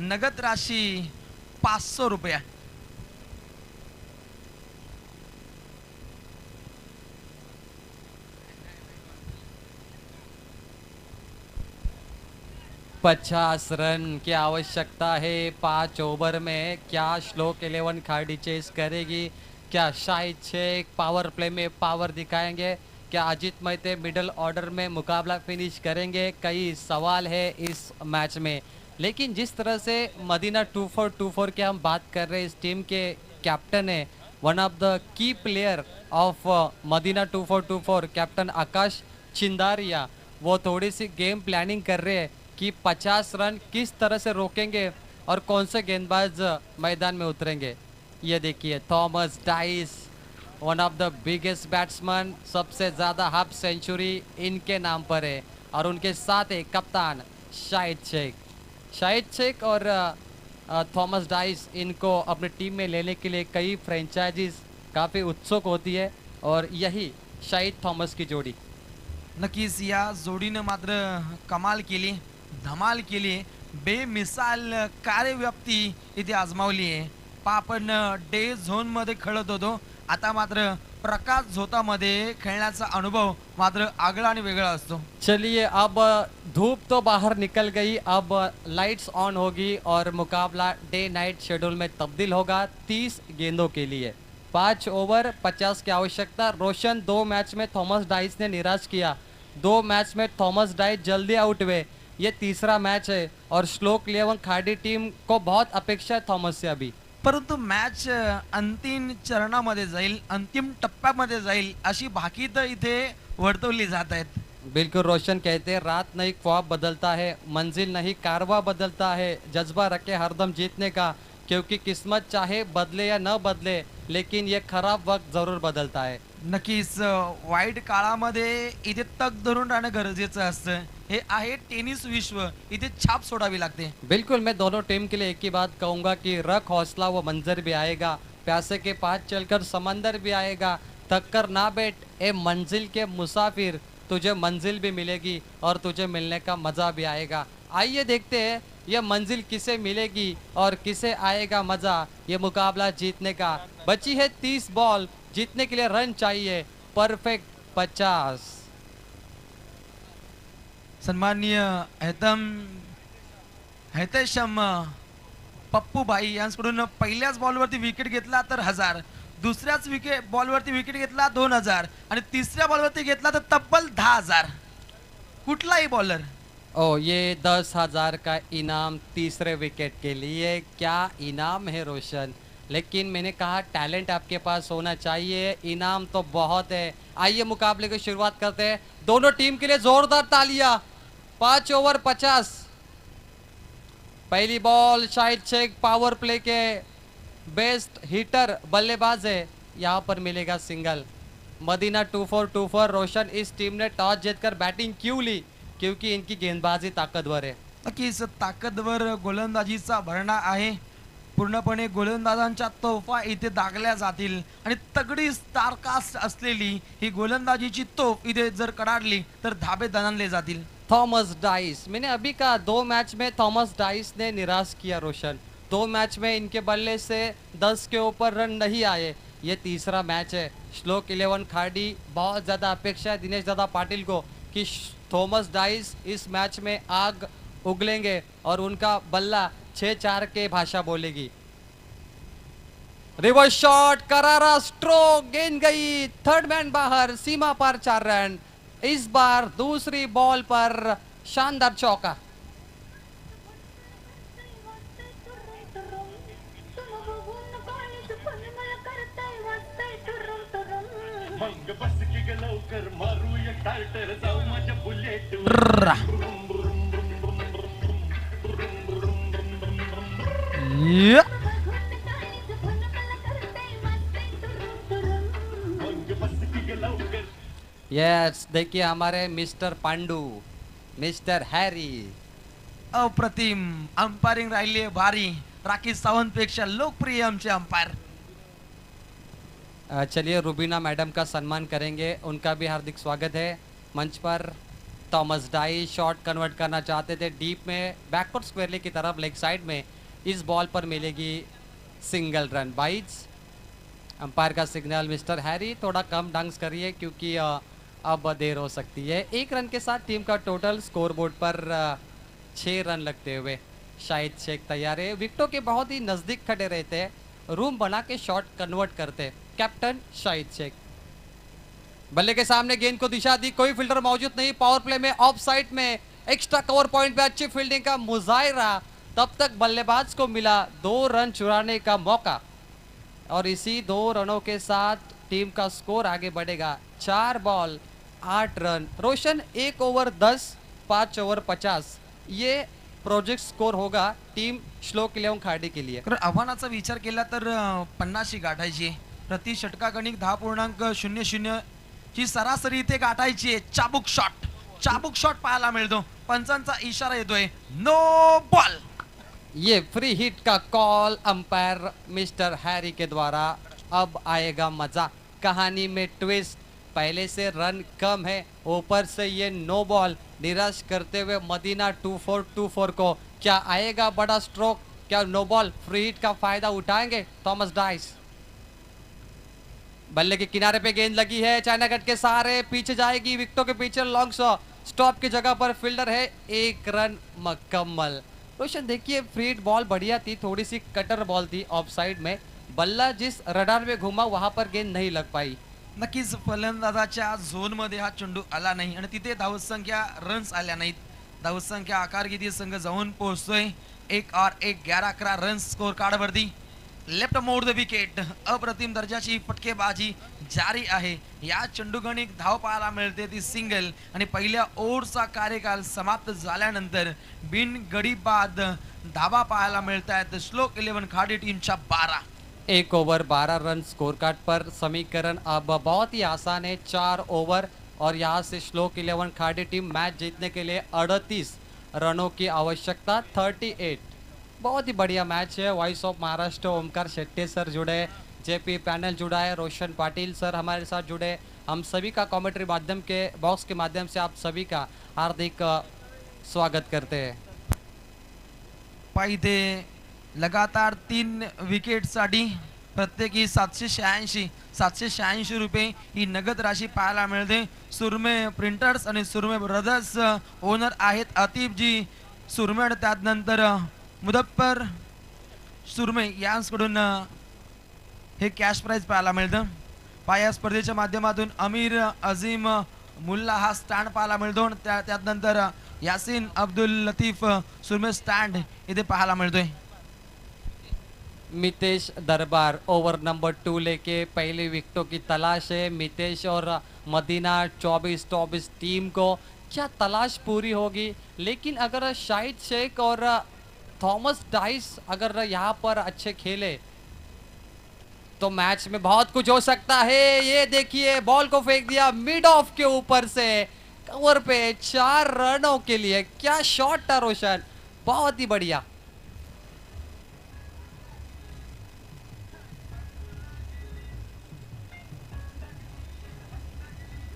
नगद राशी 500 रुपया. पचास रन की आवश्यकता है 5 ओवर में. क्या श्लोक 11 खाड़ी चेस करेगी, क्या शाहिद शेख पावर प्ले में पावर दिखाएंगे क्या अजीत मैते मिडल ऑर्डर में मुकाबला फिनिश करेंगे? कई सवाल है इस मैच में, लेकिन जिस तरह से मदीना 2424 के हम बात कर रहे हैं, इस टीम के कैप्टन है, one of the key player of Madina 2424 captain Akash Chindariya, वो थोड़ी सी गेम प्लानिंग कर रहे हैं कि 50 रन किस तरह से रोकेंगे और कौन से गेंदबाज मैदान में उतरेंगे। ये देखिए Thomas dice, one of the biggest batsman, सबसे ज़्यादा हाफ सेंचुरी इनके नाम पर है, और उनके साथ है कप्तान शाहिद शेख और थॉमस डाइस। इनको अपनी टीम में लेने के लिए कई फ्रेंचाइजीज काफ़ी उत्सुक होती है, और यही शाहिद थॉमस की जोड़ी। नक्कीच या जोडीनं मात्र कमाल केली, धमाल केली, बेमिसाल कार्यव्याप्ती इथे आजमावली आहे. आपण डे झोन मध्ये खेळत होतो, आता मात्र प्रकाश झोतामध्ये खेळण्याचा अनुभव मात्र आगळा आणि वेगळा असतो. चलिए अब धूप तो बाहर निकल गई, अब लाइट्स ऑन होगी और मुकाबला डे नाइट शेड्यूल में तब्दील होगा 30 गेंदों के लिए। 5 ओवर 50 की आवश्यकता। रोशन 2 मैच में थॉमस डाइस ने निराश किया, 2 मैच में थॉमस डाइस जल्दी आउट हुए, ये तीसरा मैच है और श्लोक 11 खाड़ी टीम को बहुत अपेक्षा है थॉमस से अभी। परंतु मॅच अंतिम चरणामध्ये जाईल, अंतिम टप्प्यामध्ये जाईल अशी भाकीत इथे वर्तवली जात आहेत. बिल्कुल रोशन कहते हैं रात नहीं ख्वाब बदलता है, मंजिल नहीं कारवा बदलता है, जज्बा रखे हरदम जीतने का, क्योंकि किस्मत चाहे बदले या न बदले लेकिन ये खराब वक्त जरूर बदलता है। नक्कीच वाईट काळामध्ये इथे तग धरून राहणं गरजेचं असतं. हे आहे टेनिस विश्व, इथे छाप सोडावी लागते. बिल्कुल, मैं दोनों टीम के लिए एक ही बात कहूंगा कि रख हौसला, वो मंजर भी आएगा, प्यासे के पास चलकर समंदर भी आएगा, थक कर ना बैठ ए मंजिल के मुसाफिर, तुझे मंजिल भी मिलेगी और तुझे मिलने का मज़ा भी आएगा। आइए देखते हैं ये मंजिल किसे मिलेगी और किसे आएगा मज़ा ये मुकाबला जीतने का। बची है 30 बॉल, जीतने के लिए रन चाहिए परफेक्ट 50। सन्माननीय हैतेशम पप्पूभाई यांच्याकडून पहिल्याच बॉलवरती विकेट घेतला तर 1000, दुसऱ्याच बॉलवरती विकेट घेतला 2000 आणि तिसऱ्या बॉलवरती घेतला तर तब्बल 10000. कुठलाही बॉलर. ओ ये 10,000 का इनाम तीसरे विकेट के लिए, क्या इनाम है रोशन। लेकिन मैंने कहा टैलेंट आपके पास होना चाहिए, इनाम तो बहुत है। आइए मुकाबले की शुरुआत करते हैं, दोनों टीम के लिए जोरदार तालियां। 5 ओवर 50, पहली ball Shahid Shaikh power play के बेस्ट हिटर बल्लेबाज है, यहाँ पर मिलेगा सिंगल। मदीना 2424 रोशन, इस टीम ने टॉस जीतकर बैटिंग क्यों ली? क्योंकि इनकी गेंदबाजी ताकतवर है। नक्कीच ताकदवर गोलंदाजीचा भरणा आहे. पूर्णपणे गोलंदाजांच्या तोफा इथे दागल्या जातील आणि तगडी स्टारकास्ट असलेली ही गोलंदाजीची तोफ इथे जर कडाडली तर धाबे दणाणले जातील. थॉमस डाइस, मैंने अभी कहा 2 मैच में थॉमस डाइस ने निराश किया रोशन, 2 मैच में इनके बल्ले से 10 के ऊपर रन नहीं आए, ये तीसरा मैच है। श्लोक 11 खाड़ी बहुत ज़्यादा अपेक्षा है दिनेश दादा पाटिल को कि थॉमस डाइस इस मैच में आग उगलेंगे और उनका बल्ला 6-4 के भाषा बोलेगी। रिवर्स शॉट, करारा स्ट्रोक, गेंद गई, थर्ड मैन बाहर, सीमा पर 4 रन। इस बार दूसरी बॉल पर शानदार चौका। यस, देखिए हमारे मिस्टर पांडू, मिस्टर हैरी, अप्रतिम अंपायरिंग राहिली आहे भारी. राकेश सावंत पेक्षा लोकप्रिय आमचे अंपायर. चलिए रुबीना मैडम का सम्मान करेंगे, उनका भी हार्दिक स्वागत है मंच पर। थॉमस डाइस शॉट कन्वर्ट करना चाहते थे डीप में, बैकवर्ड स्क्वेयरली की तरफ लेग साइड में, इस बॉल पर मिलेगी सिंगल रन बाइट्स। अंपायर का सिग्नल मिस्टर हैरी थोड़ा कम डंक्स करिए क्योंकि अब देर हो सकती है। 1 रन के साथ टीम का टोटल स्कोरबोर्ड पर 6 रन लगते हुए शाहिद शेख तैयार है। विकेटों के बहुत ही नज़दीक खड़े रहते हैं, रूम बना के शॉट कन्वर्ट करते कैप्टन शाहिद शेख। बल्ले के सामने गेंद को दिशा दी, कोई फील्डर मौजूद नहीं, पावर प्ले में ऑफ साइड में एक्स्ट्रा कवर पॉइंट पे अच्छी फील्डिंग का मुजाहिरा, तब तक बल्लेबाज को मिला 2 रन चुराने का मौका और इसी 2 रनों के साथ टीम का स्कोर आगे बढ़ेगा 4 ball 8 run. Roshan 1 over 10 5 over 50 ये प्रोजेक्ट स्कोर होगा टीम श्लोक 11 खाडी के लिए। तर आव्हानाचा विचार केला तर 50 गाठायची आहे. प्रति षटकागणिक 10.00 ची सरासरी इथे गाठायची आहे. चाबुक शॉट पाहायला मिळतो. पंचांचा इशारा येतोय नो बॉल. ये फ्री हिट का कॉल अंपायर मिस्टर हैरी के द्वारा। अब आएगा मजा, कहानी में ट्विस्ट, पहले से रन कम है, ऊपर से ये नो बॉल निराश करते हुए मदीना 2424 को क्या आएगा बड़ा स्ट्रोक, क्या नो बॉल फ्री हिट का फायदा उठाएंगे थॉमस डाइस। बल्ले के किनारे पे गेंद लगी है, चाइना कट के सहारे पीछे जाएगी, विकेटों के पीछे लॉन्ग स्टॉप की जगह पर फील्डर है, 1 रन मुकम्मल। रोशन देखिए फ्री हिट बॉल बढ़िया थी, थोड़ी सी कटर बॉल थी ऑफ साइड में, बल्ला जिस रडार में घुमा वहां पर गेंद नहीं लग पाई। नक्कीच फलंदाजाच्या झोन मध्ये हा चेंडू आला नाही आणि तिथे धावसंख्या रन्स आल्या नाहीत. धावसंख्या आकार किती संघ जाऊन पोहोचतोय 1 और 1 11 रन्स स्कोर कार्ड वरती. लेफ्ट मोड द विकेट, अप्रतिम दर्जाची फटकेबाजी जारी आहे. या चेंडूगणिक धाव पाहायला मिळते ती सिंगल आणि पहिल्या ओव्हरचा कार्यकाल समाप्त झाल्यानंतर बिन गडी बाद धावा पाहायला मिळतात श्लोक 11 खाडी टीमच्या 12. 1 ओवर 12 रन स्कोर कार्ड पर समीकरण अब बहुत ही आसान है, 4 ओवर और यहाँ से श्लोक 11 खाड़ी टीम मैच जीतने के लिए 38 रनों की आवश्यकता 38। बहुत ही बढ़िया मैच है। Voice of Maharashtra Omkar Shetty sir जुड़े, जेपी पैनल जुड़ा है, रोशन पाटिल सर हमारे साथ जुड़े, हम सभी का कमेंट्री माध्यम के बॉक्स के माध्यम से आप सभी का हार्दिक स्वागत करते हैं। पाहिजे लगातार 3 विकेटसाठी प्रत्येकी 786 रुपये ही नगद राशी पाहायला मिळते. सुरमे प्रिंटर्स आणि सुरमे ब्रदर्स ओनर आहेत आतिफजी सुरमे आणि त्यानंतर मुदप्पर सुरमे यांकडून हे कॅश प्राइज पाहायला मिळतं. या स्पर्धेच्या माध्यमातून अमीर अजीम मुल्ला हा स्टँड पाहायला मिळतो. त्यानंतर यासीन अब्दुल लतीफ सुरमे स्टँड इथे पाहायला मिळतोय. मितेश दरबार ओवर नंबर 2 लेके पहली विकेटों की तलाश है। मितेश और मदीना 24-24 टीम को क्या तलाश पूरी होगी, लेकिन अगर शाहिद शेख और थॉमस डाइस अगर यहाँ पर अच्छे खेले तो मैच में बहुत कुछ हो सकता है। ये देखिए बॉल को फेंक दिया मिड ऑफ के ऊपर से कवर पे 4 रनों के लिए, क्या शॉट था रोशन, बहुत ही बढ़िया।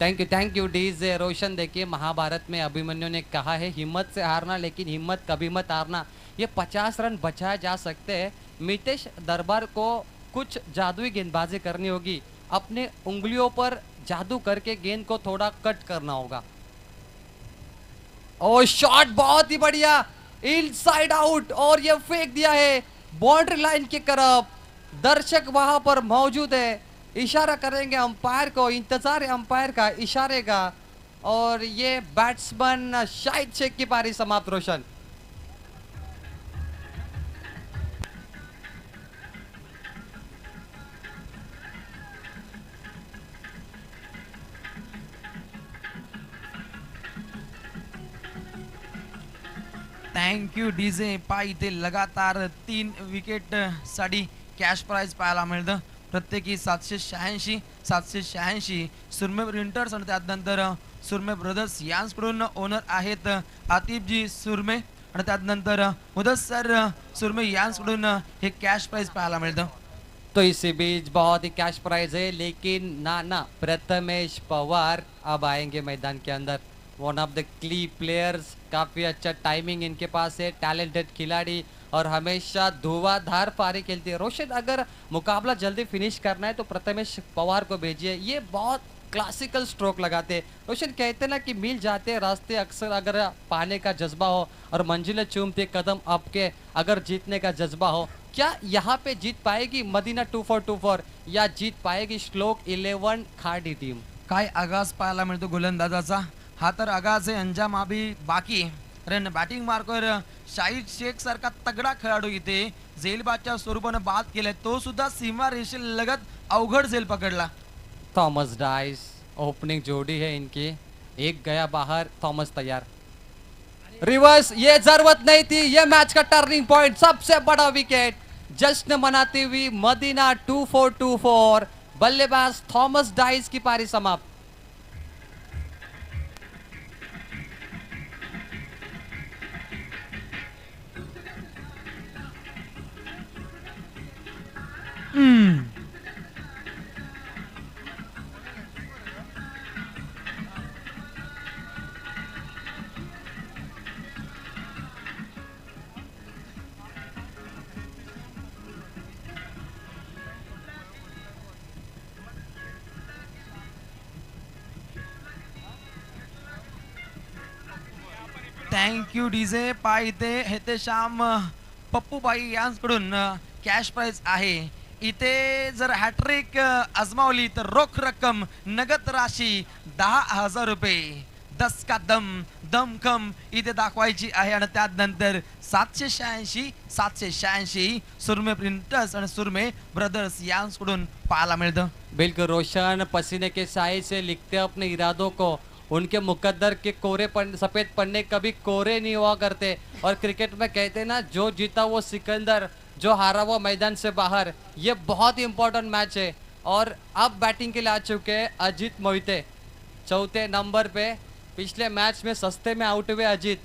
Thank you DJ Roshan. देखिए महाभारत में अभिमन्यु ने कहा है हिम्मत से हारना लेकिन हिम्मत कभी मत हारना। ये 50 रन बचाए जा सकते हैं। मितेश दरबार को कुछ जादुई गेंदबाजी करनी होगी, अपने उंगलियों पर जादू करके गेंद को थोड़ा कट करना होगा। ओ शॉट बहुत ही बढ़िया, इनसाइड आउट और ये फेंक दिया है बाउंड्री लाइन की तरफ। दर्शक वहां पर मौजूद है, इशारा करेंगे अंपायर को, इंतजार है अंपायर का इशारे का और ये बैट्समैन शाहिद शेख की पारी समाप्त। Roshan thank you DJ. इथे लगातार 3 विकेट साठी कॅश प्राइज पाहायला मिळतं. प्रत्येकी 786 सुरमे प्रिंटर्स आणि त्यानंतर सुरमे ब्रदर्स यांकडून ओनर आहेत आतिफजी सुरमे आणि त्यानंतर मुदस्सर सुरमे यांकडून हे कॅश प्राइज पाहायला मिळतं. तो इसी बीच बहुत ही कैश प्राइज है, लेकिन नाना प्रथमेश पवार अब आएंगे मैदान के अंदर। वन ऑफ द क्ली प्लेयर्स, काफ़ी अच्छा टाइमिंग इनके पास है, टैलेंटेड खिलाड़ी और हमेशा धुआंधार पारी खेलती है। रोशन अगर मुकाबला जल्दी फिनिश करना है तो प्रथमेश पवार को भेजिए, ये बहुत क्लासिकल स्ट्रोक लगाते हैं। रोशन कहते ना कि मिल जाते हैं रास्ते अक्सर, अगर पाने का जज्बा हो और मंजिलें चूमते कदम आपके अगर जीतने का जज्बा हो। क्या यहाँ पे जीत पाएगी मदीना 2424 या जीत पाएगी श्लोक 11 खाड़ी टीम? काय आगाज पाहायला मिळतो गोलंदाजाचा. हा तर आगाज आहे, अंजाम अभी बाकी आहे. कारण बॅटिंग मार्कवर शाहिद शेख सारखा तगडा खेळाडू इथे झेलबादच्या स्वरूपानं बाद केलाय. तो सुद्धा सीमा रेषेलगत अवघड झेल पकडला. थॉमस डाइस ओपनिंग जोड़ी है इनकी, एक गया बाहर, थॉमस तैयार, रिवर्स, ये जरूरत नहीं थी, ये मैच का टर्निंग पॉइंट, सबसे बड़ा विकेट, जश्न मनाती हुई मदीना 2-4, बल्लेबाज थॉमस डाइस की पारी समाप्त. Thank you DJ. पाय इथे हेते श्याम पप्पूबाई यांकडून कॅश प्राइज आहे. इथे जर हॅट्रिक आजमावली तर रोख रक्कम नगद राशी 10,000 रुपये. दस का दम दमखम इथे दाखवायची आहे. आणि त्यानंतर 786 सुरमे प्रिंटर्स आणि सुरमे ब्रदर्स यांकडून पाहायला मिळतं. बिल्कुल रोशन पसीने के साए से लिखते अपने इरादों को, उनके मुकद्दर के सफेद पन्ने कभी कोरे नहीं हुआ करते. और क्रिकेट में कहते ना, जो जीता वो सिकंदर, जो हारा वो मैदान से बाहर. ये बहुत ही इंपॉर्टेंट मैच है. और अब बैटिंग के लिए आ चुके हैं अजीत मोहिते, चौथे नंबर पे. पिछले मैच में सस्ते में आउट हुए अजीत,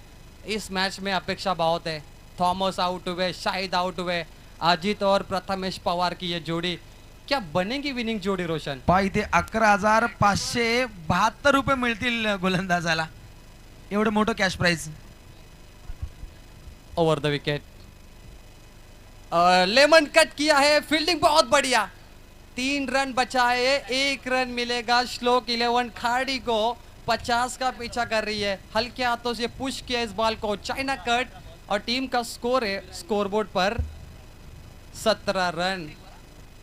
इस मैच में अपेक्षा बहुत है. थॉमस आउट हुए, शाहिद आउट हुए, अजीत और प्रथमेश पवार की ये जोड़ी, क्या बनेगी विनिंग जोड़ी रोशन? पहा इथे 11,572 रुपये मिळतील गोलंदाजाला. एवढं मोठं cash prize. Over the wicket, लेमन कट किया है, फील्डिंग बहुत बढ़िया. 3 रन बचाए, 1 रन मिलेगा. श्लोक 11 खाड़ी को 50 का पीछा कर रही है. हल्के हाथों से पुश किया इस बॉल को, चाइना कट. और टीम का स्कोर है स्कोरबोर्ड पर 17 रन.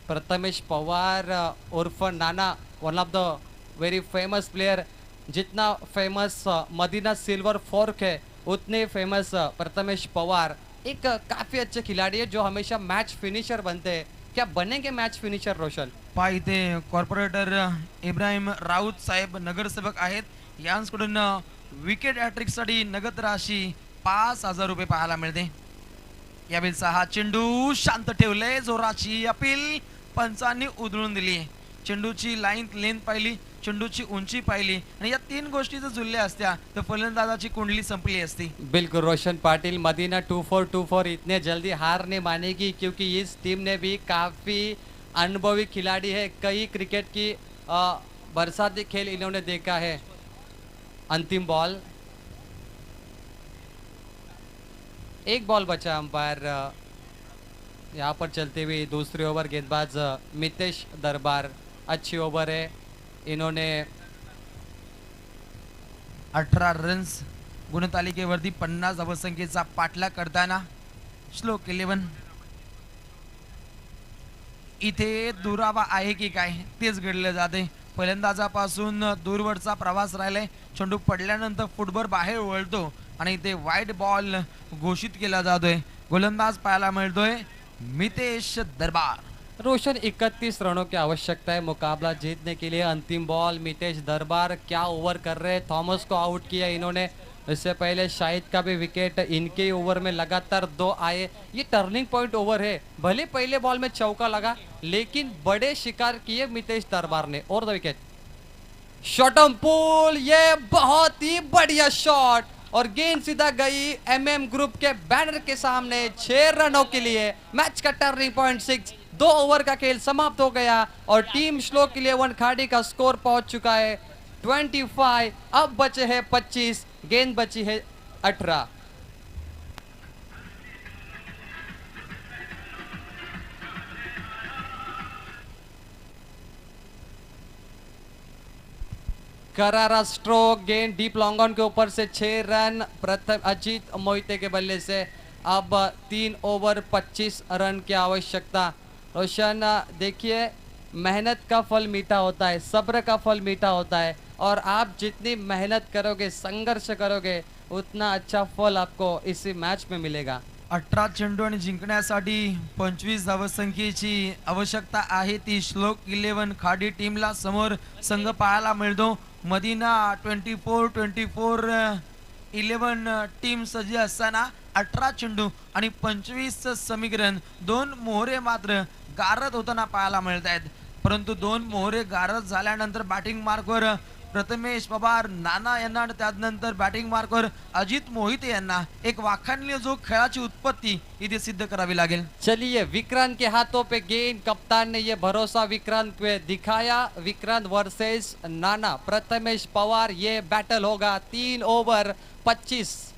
प्रथमेश पवार उर्फ Nana, one of the very famous player. जितना फेमस मदीना सिल्वर फॉर्क है, उतने फेमस प्रथमेश पवार. एक काफी अच्छे खिलाड़ी है जो हमेशा मैच फिनिशर बनते हैं. क्या बनेंगे मैच फिनिशर रोशन? पहा इथे कॉर्पोरेटर इब्राहिम राऊत साहेब नगरसेवक आहेत. यांकडून विकेट हॅट्रिक साठी नगद राशी 5,000 रुपये पाहायला मिळते. यावेळेचा हा चेंडू शांत ठेवले, जोराची अपील पंचांनी उधळून दिली. चेंडूची लेंथ पाहिली, चेंडूची उंची पाहिली, आणि या 3 गोष्टी जर जुळल्या असत्या तर फलंदाजाची कुंडली संपली असती. बिल्कुल रोशन पाटिल, मदीना 2-4 इतने जल्दी हार नहीं मानेगी, क्योंकि इस टीम ने भी काफी अनुभवी खिलाड़ी है. कई क्रिकेट की बरसाती खेल इन्होंने देखा है. अंतिम बॉल, एक बॉल बचा. अंपायर यहाँ पर चलते हुए दूसरी ओवर, गेंदबाज मितेश दरबार. अच्छी ओवर है, इन्होंने 18 रन्स गुणतालिकेवरती 50 धावसंख्येचा पाठलाग करताना श्लोक 11. इथे दुरावा आहे की काय तेच घडलं जाते. फलंदाजापासून दूरवरचा प्रवास राहिलाय. चेंडू पडल्यानंतर फुटबॉल बाहेर वळतो आणि इथे वाईट बॉल घोषित केला जातोय. गोलंदाज पाहायला मिळतोय मितेश दरबार. रोशन 31 रनों की आवश्यकता है मुकाबला जीतने के लिए. अंतिम बॉल, मितेश दरबार क्या ओवर कर रहे हैं. थॉमस को आउट किया इन्होंने. इससे पहले शाहिद का भी विकेट इनके ओवर में लगातार 2 आए. ये टर्निंग पॉइंट ओवर है. भले पहले बॉल में चौका लगा, लेकिन बड़े शिकार किए मितेश दरबार ने. और द विकेट, शॉटम पुल, ये बहुत ही बढ़िया शॉट, और गेंद सीधा गई एमएम ग्रुप के बैनर के सामने. 6 रनों के लिए मैच का टर्निंग पॉइंट 6. 2 ओवर का खेल समाप्त हो गया और टीम श्लोक 11 खाड़ी का स्कोर पहुंच चुका है 25. अब बचे हैं 25, गेंद बची है 18. करारा स्ट्रोक, गेंद डीप लॉन्ग ऑन के ऊपर से 6 रन प्रथम अजीत मोहिते के बल्ले से. अब 3 ओवर 25 रन की आवश्यकता. रोशन देखिए, मेहनत का फल मीठा होता है, सब्र का फल मीठा होता है, और आप जितनी मेहनत करोगे, संघर्ष करोगे, उतना अच्छा फल आपको इसी मैच में मिलेगा। 18 चेंडू आणि जिंकण्यासाठी 25 धावसंख्येची आवश्यकता आहे ती श्लोक 11 खाडी टीमला समोर संघ पाहायला मिळतो. मदिना 24 11 टीम सज्ज असताना 18 चेंडू आणि 25 समीकरण, दोन मोहरे मात्र गारद होताना पाहायला मिळत आहेत. परंतु दोन मोहरे गारद झाल्यानंतर बॅटिंग मार्कवर प्रथमेश पवार नाना यांना आणि त्यानंतर बॅटिंग मार्कवर अजित मोहिते यांना एक वाखाणली जो खेळाची उत्पत्ती इथे सिद्ध करावी लागेल. चलिए, विक्रांत के हाथों पे गेंद, कप्तान ने ये भरोसा विक्रांत पे दिखाया. विक्रांत वर्सेस नाना, प्रथमेश पवार, ये बैटल होगा. 3 ओवर 25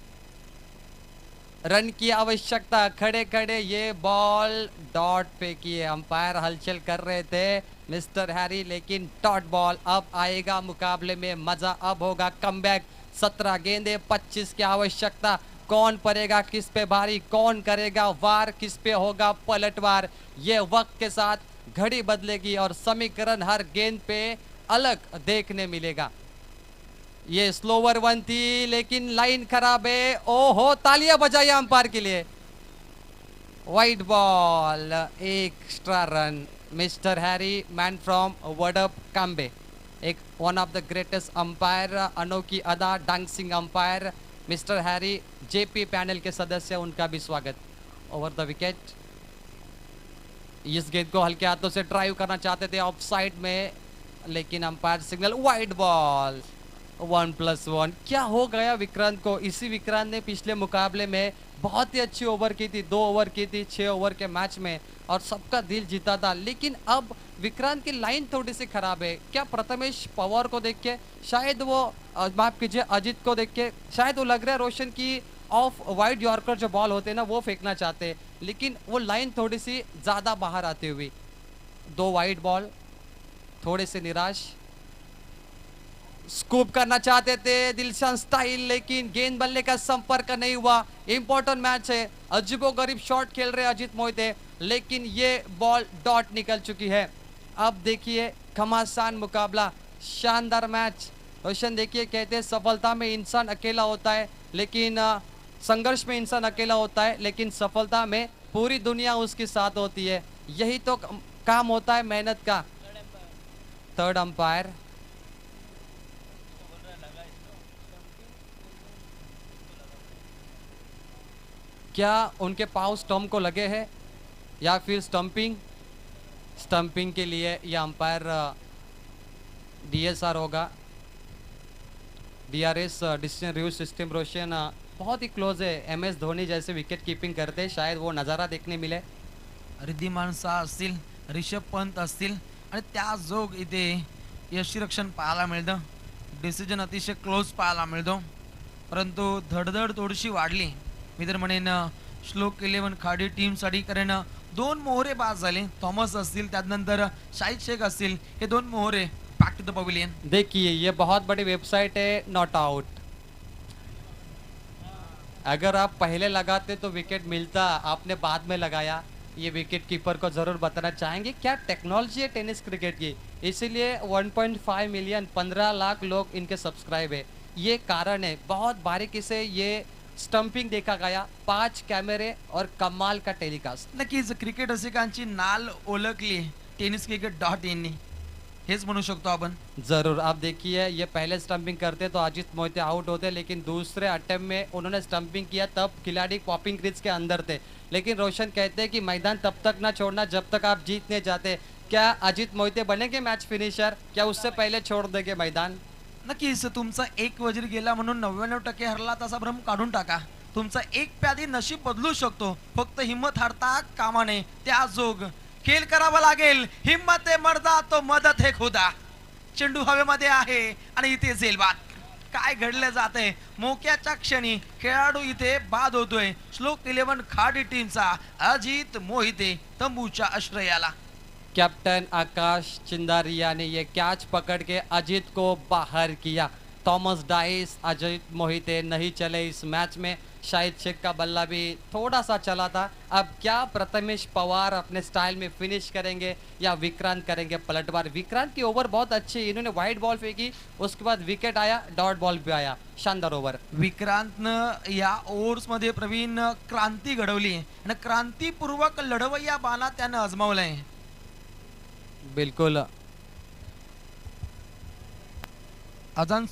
रन की आवश्यकता. खड़े खड़े ये बॉल डॉट पे किए. अंपायर हलचल कर रहे थे मिस्टर हैरी, लेकिन डॉट बॉल. अब आएगा मुकाबले में मजा, अब होगा कमबैक. 17 गेंदे 25 की आवश्यकता. कौन पड़ेगा किस पे भारी, कौन करेगा वार, किस पे होगा पलटवार. ये वक्त के साथ घड़ी बदलेगी और समीकरण हर गेंद पे अलग देखने मिलेगा. ये स्लोवर वन थी, लेकिन लाइन खराब है. ओहो, तालियां बजाइए अंपायर के लिए. White ball, extra run. Mister Harry, man from वडप काम्बे, एक one of the greatest umpire, अनोखी अदा, dancing umpire mister Harry, JP panel के सदस्य, उनका भी स्वागत. Over the wicket. इस गेंद को हल्के हाथों से ड्राइव करना चाहते थे ऑफ साइड में, लेकिन अंपायर सिग्नल. White ball. 1+1. क्या हो गया विक्रांत को? इसी विक्रांत ने पिछले मुकाबले में बहुत ही अच्छी ओवर की थी, 2 ओवर की थी 6 ओवर के मैच में, और सबका दिल जीता था. लेकिन अब विक्रांत की लाइन थोड़ी सी खराब है. क्या प्रथमेश पवार को देख के शायद वो, माफ कीजिए, अजित को देख के शायद वो लग रहा है रोशन की ऑफ वाइड यॉर्कर जो बॉल होते हैं ना, वो फेंकना चाहते हैं, लेकिन वो लाइन थोड़ी सी ज़्यादा बाहर आती हुई. 2 वाइड बॉल, थोड़े से निराश. स्कूप करना चाहते थे दिलशान स्टाइल, लेकिन गेंद बल्ले का संपर्क नहीं हुआ. इंपॉर्टेंट मैच है, अजीबो गरीब शॉट खेल रहे अजित मोहिते, लेकिन ये बॉल डॉट निकल चुकी है. अब देखिए घमासान मुकाबला, शानदार मैच. रोशन देखिए, कहते हैं सफलता में इंसान अकेला होता है, लेकिन संघर्ष में इंसान अकेला होता है, लेकिन सफलता में पूरी दुनिया उसके साथ होती है. यही तो काम होता है मेहनत का. Third umpire. क्या उनके पाँव स्टंप को लगे हैं या फिर स्टंपिंग के लिए ये अंपायर डीएसआर होगा, DRS, decision review system. Roshan बहुत ही क्लोज है, एमएस धोनी जैसे विकेट कीपिंग करते हैं, शायद वो नज़ारा देखने मिले. रिद्धिमान शाह असतील, ऋषभ पंत असतील, आणि त्या जोग इथे यष्टिरक्षण पाहायला मिळतं. डिसिजन अतिशय क्लोज पाहायला मिळतो, परंतु धडधड थोडीशी वाढली. मी तर म्हणेन श्लोक 11 खाडी टीमसाठी, कारण 2 मोहरे बाद झाले. थॉमस असतील, त्यानंतर शाहिद शेख असतील, हे 2 मोहरे बॅक टू द पवेलियन. देखिए, ये बहुत बड़ी वेबसाइट है नॉट आउट. अगर आप पहले लगाते तो विकेट मिलता, आपने बाद में लगाया. ये विकेट कीपर को ज़रूर बताना चाहेंगे क्या टेक्नोलॉजी है टेनिस क्रिकेट की. इसीलिए 1.5 मिलियन 15 लाख लोग इनके सब्सक्राइब है. ये कारण है, बहुत बारीकी से ये स्टंपिंग देखा गया, 5 कैमरे और कमाल का टेलीकास्ट. नक्कीच क्रिकेट रसिकांची नाल ओळखली टेनिस क्रिकेट .in ने, हेच म्हणू शकतो आपण. जरूर. आप देखिए, ये पहले स्टंपिंग करते तो अजित मोहिते आउट होते, लेकिन दूसरे अटेम्प्ट में उन्होंने स्टंपिंग किया, तब खिलाड़ी पॉपिंग क्रीज के अंदर थे. लेकिन रोशन कहते हैं कि मैदान तब तक ना छोड़ना जब तक आप जीतने जाते. क्या अजित मोहिते बनेंगे मैच फिनिशर? क्या उससे पहले छोड़ देंगे मैदान? नक्कीच. तुमचा एक वजीर गेला म्हणून 99% हरला तसा भ्रम काढून टाका. तुमचा एक प्यादी नशीब बदलू शकतो, फक्त हिम्मत हारता कामा नये. त्या जोग खेळ करावा लागेल. हिम्मत है मर्दा तो मदत है खुदा. चेंडू हवेमध्ये आहे आणि इथे झेलबाद. काय घडलं जाते मोक्याच्या क्षणी खेळाडू इथे बाद होतोय. श्लोक 11 खाडी टीमचा अजित मोहिते तंबूच्या आश्रयाला. कैप्टन आकाश चिंदारिया ने ये कैच पकड़ के अजित को बाहर किया. थॉमस डाइस, अजित मोहिते नहीं चले इस मैच में। शाहिद शेख का बल्ला भी थोड़ा सा चला था। अब क्या प्रथमेश पवार अपने स्टाइल में फिनिश करेंगे या विक्रांत करेंगे पलटवार। विक्रांत की ओवर बहुत अच्छी, इन्होंने वाइड बॉल फेंकी, उसके बाद विकेट आया, डॉट बॉल भी आया, शानदार ओवर। विक्रांतनं या ओव्हर्स मध्ये प्रवीण क्रांती घडवली आणि क्रांतीपूर्वक लढवय्या बाणा त्यानं आजमावलाय. बिल्कुल। अजान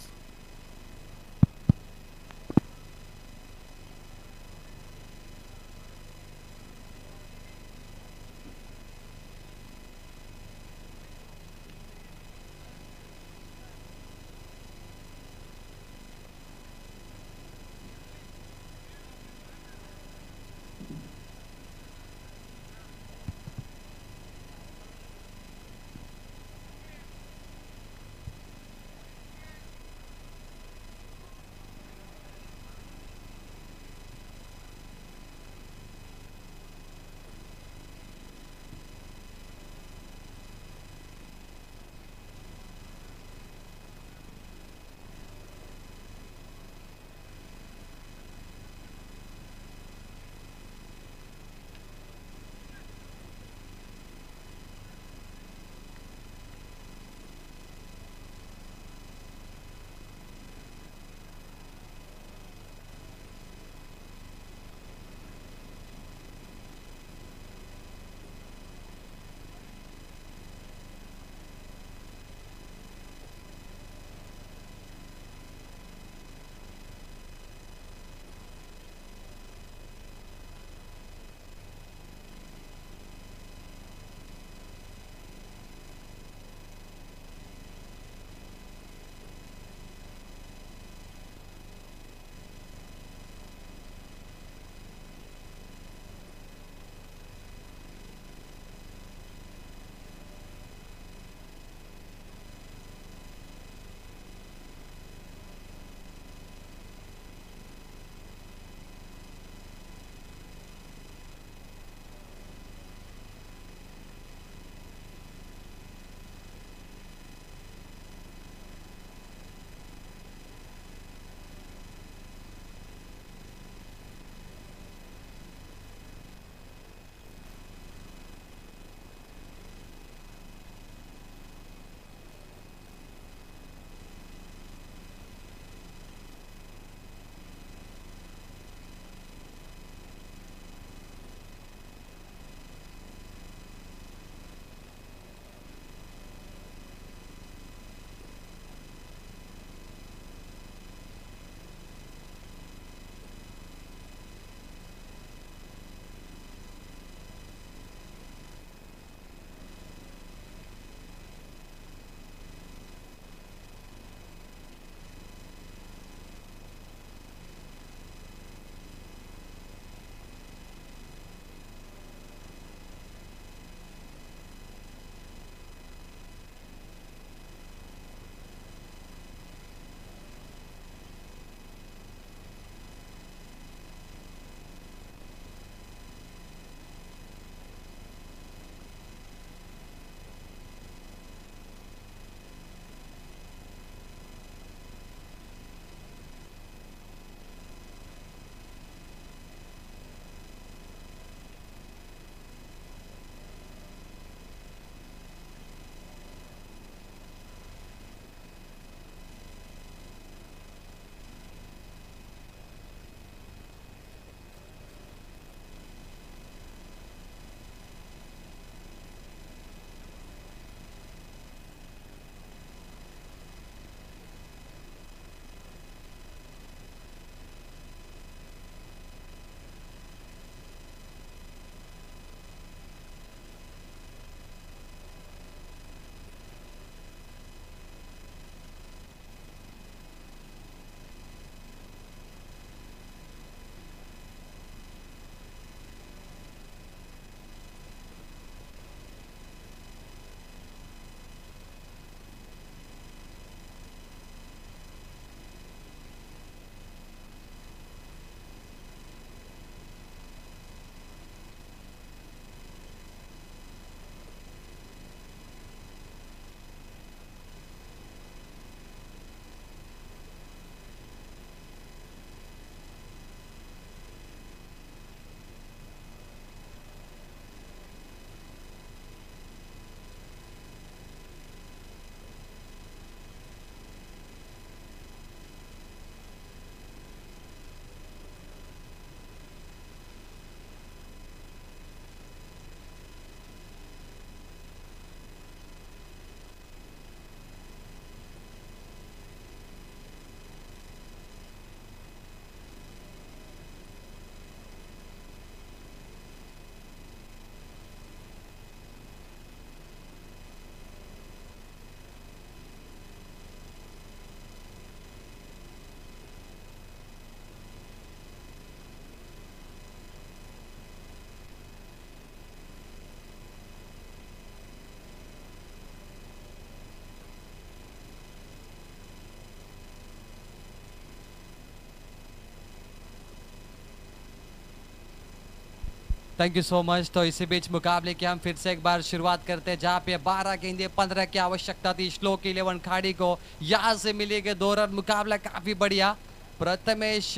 थैंक यू सो मच। तो इसी बीच मुकाबले की हम फिर से एक बार शुरुआत करते हैं, जहाँ पे 12 गेंदे 15 की आवश्यकता थी श्लोक 11 खाड़ी को। यहाँ से मिलेंगे 2 रन। मुकाबला काफी बढ़िया। प्रथमेश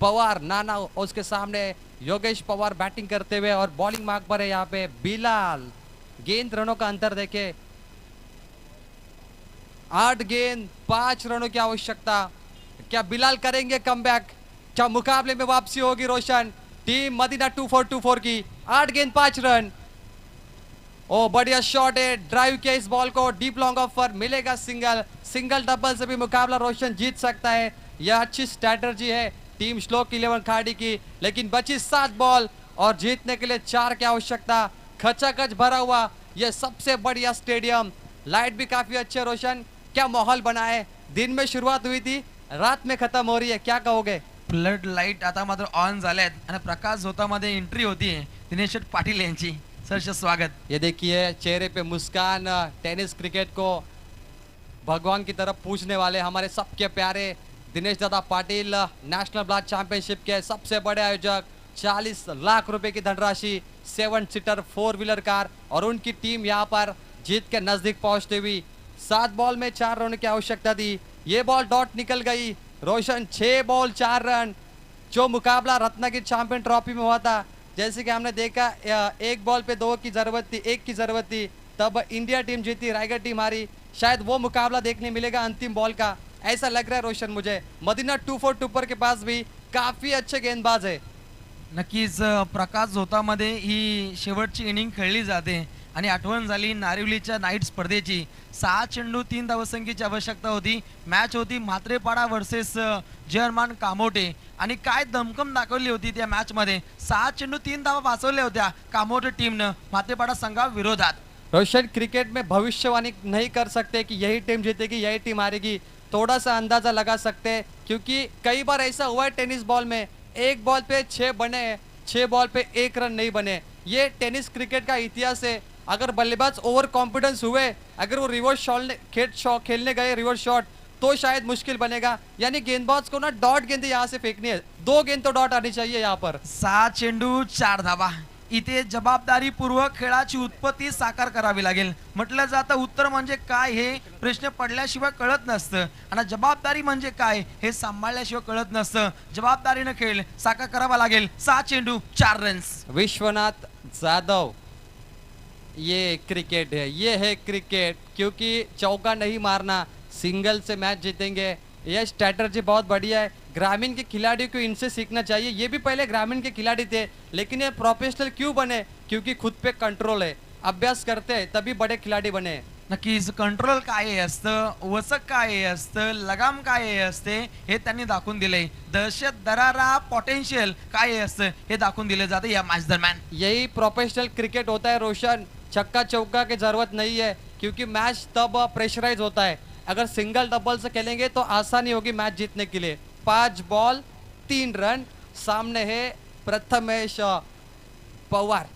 पवार नाना, उसके सामने योगेश पवार बैटिंग करते हुए, और बॉलिंग मार्क पर है यहाँ पे बिलाल। गेंद रनों का अंतर देखे, 8 गेंद 5 रनों की आवश्यकता। क्या बिलाल करेंगे कमबैक? क्या मुकाबले में वापसी होगी रोशन? टीम मदीना 2424 की 8 गेंद 5 रन। ओ बढ़िया शॉट है, ड्राइव किया इस बॉल को, डीप लॉन्ग ऑफ पर मिलेगा सिंगल। सिंगल डबल से भी मुकाबला रोशन जीत सकता है। यह अच्छी स्ट्रैटेजी है टीम श्लोक 11 खाड़ी की। लेकिन बची 7 बॉल और जीतने के लिए 4 की आवश्यकता। खचाखच भरा हुआ यह सबसे बढ़िया स्टेडियम, लाइट भी काफी अच्छे रोशन। क्या माहौल बना है, दिन में शुरुआत हुई थी, रात में खत्म हो रही है, क्या कहोगे? फ्लड लाईट आता मात्र ऑन झाल्यात आणि प्रकाश झोतामध्ये एंट्री होतीये दिनेश शेठ पाटील यांची। सरचे स्वागत। ये देखिए चेहरे पे मुस्कान, टेनिस क्रिकेट को भगवान की तरफ पूछने वाले हमारे सबके प्यारे दिनेश दादा पाटिल, नेशनल ब्लास्ट चैंपियनशिप के सबसे बड़े आयोजक। 40 लाख रुपए की धनराशि, 7 सीटर 4 व्हीलर कार, और उनकी टीम यहाँ पर जीत के नजदीक पहुंचती हुई। 7 बॉल में 4 रन की आवश्यकता थी, ये बॉल डॉट निकल गई रोशन। 6 ball 4 run. जो मुकाबला रत्नागिरी चैंपियन ट्रॉफी में हुआ था, जैसे कि हमने देखा, 1 बॉल पे 2 की जरूरत थी, 1 की जरूरत थी, तब इंडिया टीम जीती, रायगढ़ टीम हारी। शायद वो मुकाबला देखने मिलेगा अंतिम बॉल का, ऐसा लग रहा है रोशन मुझे। मदीना 2424 के पास भी काफी अच्छे गेंदबाज है। नक्कीच प्रकाश झोतामध्ये ही शेवटची इनिंग खेळली जाते आणि आठवण झाली नारिवलीच्या नाईट स्पर्धेची। 6 चेंडू 3 धावसंख्येची आवश्यकता होती। मॅच होती म्हात्रेपाडा वर्सेस जर्मन कामोटे, आणि काय दमकम दाखवली होती त्या मॅच मध्ये। 6 चेंडू 3 धावा वाचवल्या होत्या कामोटे टीमनं म्हात्रेपाडा संघाविरोधात। रोशन, क्रिकेट में भविष्यवाणी नहीं कर सकते कि यही टीम जीतेगी यही टीम हारेगी, थोड़ा सा अंदाजा लगा सकते हैं, क्योंकि कई बार ऐसा हुआ है टेनिस बॉल में, 1 बॉल पे 6 बने, 6 बॉल पे 1 रन नहीं बने। ये टेनिस क्रिकेट का इतिहास है। अगर बल्लेबाज ओवर कॉन्फिडेंस हुए, अगर वो रिवर्स शॉट खेलने गए, रिवर्स शॉट, तो शायद मुश्किल बनेगा। यानी गेंदबाज को ना डॉट गेंद यहाँ से फेंकनी है, 2 गेंद तो डॉट आनी चाहिए यहाँ पर। 6 चेंडू 4 धावा। इथे जबाबदारीपूर्वक खेळाची उत्पत्ती साकार करावी लागेल। म्हटलं जातं उत्तर म्हणजे काय हे प्रश्न पडल्याशिवाय कळत नसतं, आणि जबाबदारी म्हणजे काय हे सांभाळल्याशिवाय कळत नसतं। जबाबदारीनं खेळ साकार करावा लागेल। 6 चेंडू 4 रन्स। विश्वनाथ जाधव, ये क्रिकेट है, ये है क्रिकेट, क्योंकि चौका नहीं मारना, सिंगल से मैच जीतेंगे, यह स्ट्रैटेजी बहुत बढ़िया है। ग्रामीण के खिलाड़ियों को इनसे सीखना चाहिए। ये भी पहले ग्रामीण के खिलाड़ी थे, लेकिन ये प्रोफेशनल क्यों बने? क्योंकि खुद पे कंट्रोल है, अभ्यास करते हैं तभी बड़े खिलाड़ी बने। नक्कीच कंट्रोल काय असतं, वचक काय असतं, लगाम काय असते हे त्यांनी दाखवून दिले। दहशत, दरारा, पोटेन्शियल काय असतं हे दाखवून दिले जाते या मॅच दरम्यान। यही प्रोफेशनल क्रिकेट होता है रोशन। छक्का चौका की जरूरत नहीं है, क्योंकि मैच तब प्रेशराइज होता है। अगर सिंगल डबल से खेलेंगे तो आसानी होगी मैच जीतने के लिए। 5 बॉल 3 रन। सामने है प्रथमेश पवार।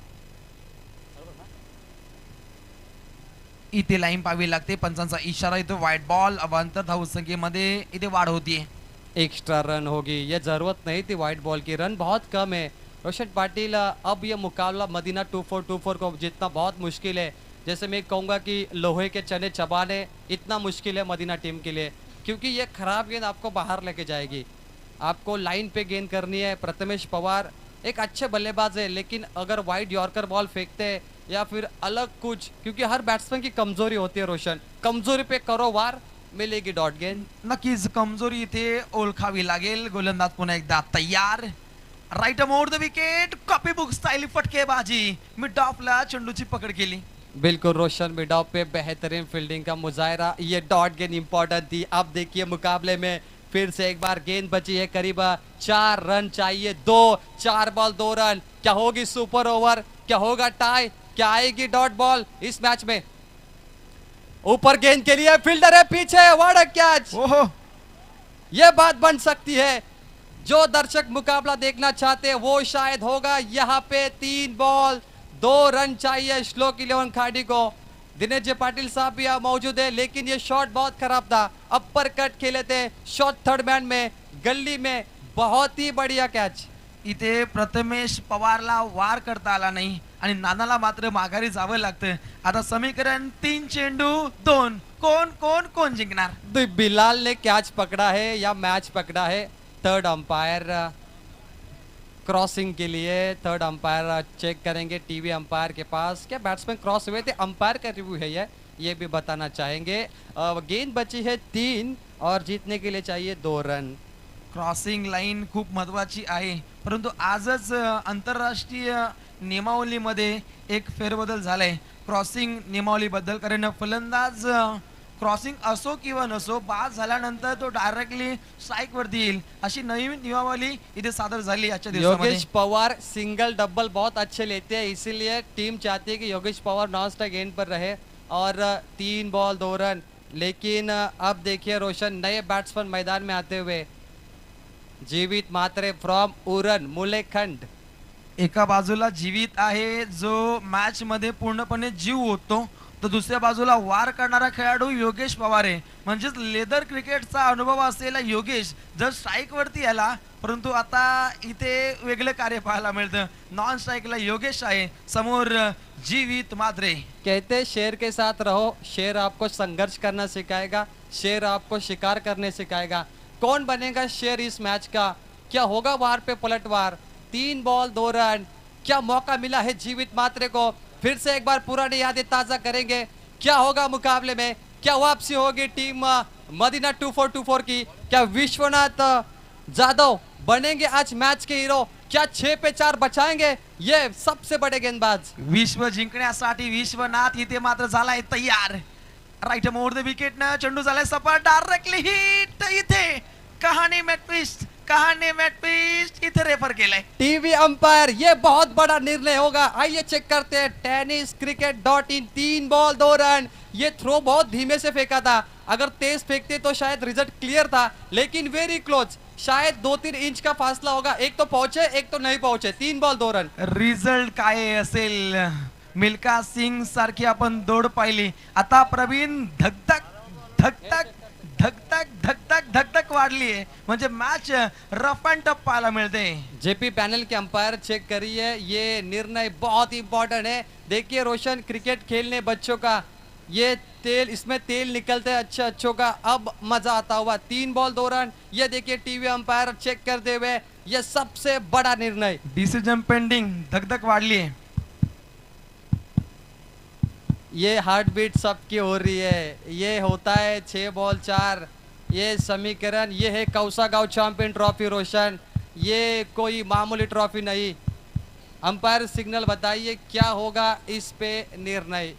इथे लाईन पाहावी लागते, पंचांचा इशारा येतो, व्हाईट बॉल। अवांतर धावसंख्येमध्ये इथे वाढ होतीये। एक्स्ट्रा रन होगी, ये जरूरत नहीं थी व्हाइट बॉल की, रन बहुत कम है। रोशन पाटिल, अब ये मुकाबला मदीना 2424 को जीतना बहुत मुश्किल है। जैसे मैं कहूँगा कि लोहे के चने चबाने इतना मुश्किल है मदीना टीम के लिए, क्योंकि ये खराब गेंद आपको बाहर लेके जाएगी। आपको लाइन पे गेंद करनी है। प्रथमेश पवार एक अच्छे बल्लेबाज है, लेकिन अगर वाइड यॉर्कर बॉल फेंकते हैं या फिर अलग कुछ, क्योंकि हर बैट्समैन की कमजोरी होती है रोशन, कमजोरी पे करो वार, मिलेगी डॉट गेंद। नक्कीच कमजोरी इथे ओळखावी लागेल। गोलंदाज पुन्हा एकदा तयार। राईट मोड the wicket, copy book style फटकेबाजी। मिड ऑफला चेंडूची पकड केली। बिल्कुल रोशन, मिड ऑफ पे बेहतरीन फील्डिंग का मुजाहरा। ये डॉट गेंद इंपॉर्टेंट थी। अब देखिए मुकाबले में फिर से एक बार गेंद बची है, करीब 4 रन चाहिए। 4 बॉल 2 रन। क्या होगी सुपर ओवर? क्या होगा टाई? क्या आएगी डॉट बॉल इस मैच में? ऊपर गेंद के लिए फील्डर है पीछे, व्हाट अ कैच। ओहो, ये बात बन सकती है। जो दर्शक मुकाबला देखना चाहते हैं वो शायद होगा। यहाँ पे 3 बॉल 2 रन चाहिए श्लोक 11 खाड़ी को। दिनेश जी पाटिल साहब भी यहाँ मौजूद है, लेकिन ये शॉट बहुत खराब था। अपर कट खेले थे, शॉट थर्ड मैन में, गली में, बहुत ही बढ़िया कैच। इथे प्रथमेश पवारला वार करता आला नाही आणि नानाला मात्र माघारी जावं लागतं. आता समीकरण 3 चेंडू 2. कोण कोण कोण जिंकणार? तो बिलाल ने कैच पकड़ा है या मैच पकड़ा है? थर्ड अंपायर क्रॉसिंग के लिए थर्ड अंपायर चेक करेंगे टीवी अंपायर के पास. क्या बैट्समैन क्रॉस हुए थे? अंपायर का रिव्यू है ये भी बताना चाहेंगे. गेंद बची है 3 और जीतने के लिए चाहिए 2 रन. क्रॉसिंग लाईन खूप महत्वाची आहे, परंतु आजच आंतरराष्ट्रीय नियमावलीमध्ये एक फेरबदल झालाय क्रॉसिंग नियमावलीबद्दल. कारण फलंदाज क्रॉसिंग असो किंवा नसो, बाद झाल्यानंतर तो डायरेक्टली स्ट्राइक वरती येईल अशी नवीन नियमावली इथे सादर झाली आजच्या दिवसामध्ये. योगेश पवार सिंगल डबल बहुत अच्छे लेते हैं, इसीलिए टीम चाहती है कि योगेश पवार नॉन स्ट्राइक गेंद पर रहे और 3 बॉल 2 रन. लेकिन अब देखिए रोशन नए बैट्समैन मैदान में आते हुए. जीवित मात्रे फ्रॉम उरण मुलेखंड. एका बाजूला जीवित आहे जो मॅच मध्ये पूर्णपणे जीव ओततो, तर दुसऱ्या बाजूला वार करणारा खेळाडू योगेश पवार आहे. म्हणजेच लेदर क्रिकेटचा अनुभव असलेला योगेश जर स्ट्राइक वरती आला, परंतु आता इथे वेगळं कार्य पाहायला मिळतं. नॉन स्ट्राइकला योगेश आहे, समोर जीवित मात्रे. कहते हैं शेर के साथ रहो, शेर आपको संघर्ष करना सिखाएगा, शेर आपको शिकार करने सिखाएगा. कौन बनेगा शेर इस मैच का? क्या होगा वार पे पलटवार? 3 बॉल 2 रन. क्या मौका मिला है जीवित मात्रे को? फिर से एक बार पुरानी यादें ताजा करेंगे. क्या होगा मुकाबले में? क्या वापसी होगी टीम मदीना 2424 की? क्या विश्वनाथ जाधव बनेंगे आज मैच के हीरो? क्या 6 पे 4 बचाएंगे ये सबसे बड़े गेंदबाज? विश्व जिंकण्यासाठी विश्वनाथ इथे मात्र झालाय तयार. राईट मोर द विकेट न चेंडू झालाय सपाट, डायरेक्टली हिट. इथे कहाणी में ट्विस्ट इथे रेफर केलाय टीवी अंपायर. ये बहुत बड़ा निर्णय होगा. आइए चेक करते हैं टेनिस cricket.in. 3 ball 2 run. ये थ्रो बहुत धीमे से फेंका था, अगर तेज फेंकते तो शायद रिजल्ट क्लियर था, लेकिन वेरी क्लोज. शायद 2-3 इंच का फासला होगा. एक तो पहुंचे एक तो नहीं पहुंचे. 3 बॉल 2 रन. रिझल्ट काय असेल? मिल्खा सिंग सारखी आपण दौड पाहिली. आता प्रवीण धकधक धकधक धकधक धकधक धकधक वाढली आहे, म्हणजे मॅच रफ अँड टफ पाहायला मिळते. जेपी पैनल के अंपायर चेक करिए, ये निर्णय बहुत इंपॉर्टेंट है. देखिए रोशन, क्रिकेट खेलने बच्चों का ये तेल, इसमें तेल निकलते हैं अच्छों का. अब मजा आता हुआ. 3 बॉल 2 रन. ये देखिए टीवी अंपायर चेक करते हुए, ये सबसे बड़ा निर्णय. Decision pending. धकधक वाढली आहे. ये हार्ट बीट सबकी हो रही है. ये होता है 6 बॉल 4. ये समीकरण, ये है कौसा गांव चैंपियन ट्रॉफी रोशन. ये कोई मामूली ट्रॉफी नहीं. अंपायर सिग्नल बताइए क्या होगा इस पे निर्णय.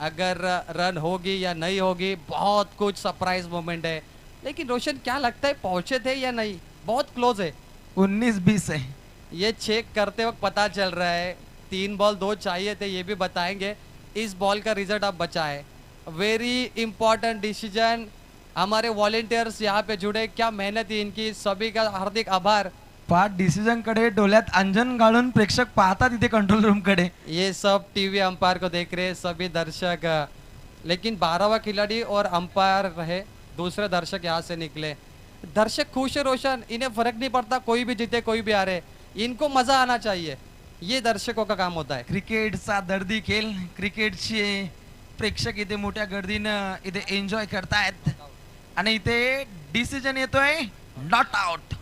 अगर रन होगी या नहीं होगी, बहुत कुछ सरप्राइज मोमेंट है. लेकिन रोशन क्या लगता है, पहुंचे थे या नहीं? बहुत क्लोज है. 19-20 है. ये चेक करते वक्त पता चल रहा है. 3 बॉल 2 चाहिए थे, ये भी बताएंगे. इस बॉल का रिजल्ट अब बचा है. Very important decision. हमारे वॉलेंटियर्स यहाँ पे जुड़े, क्या मेहनत है इनकी, सभी का हार्दिक आभार. पाच डिसिजन कडे डोळ्यात अंजन घालून प्रेक्षक पाहतात इथे कंट्रोल रूम कडे. ये सब टीवी अंपायर को देख रहे सभी दर्शक. लेकिन 12वां खिलाड़ी और अंपायर रहे, दूसरे दर्शक यहाँ से निकले. दर्शक खुश है रोशन, इन्हें फर्क नहीं पड़ता कोई भी जीते कोई भी हारे, इनको मजा आना चाहिए. ये दर्शकों का काम होता है. क्रिकेटचा दर्दी खेळ, क्रिकेटचे प्रेक्षक इथे मोठ्या गर्दीनं इथे एन्जॉय करतायत आणि इथे डिसिजन येतोय नॉट आउट.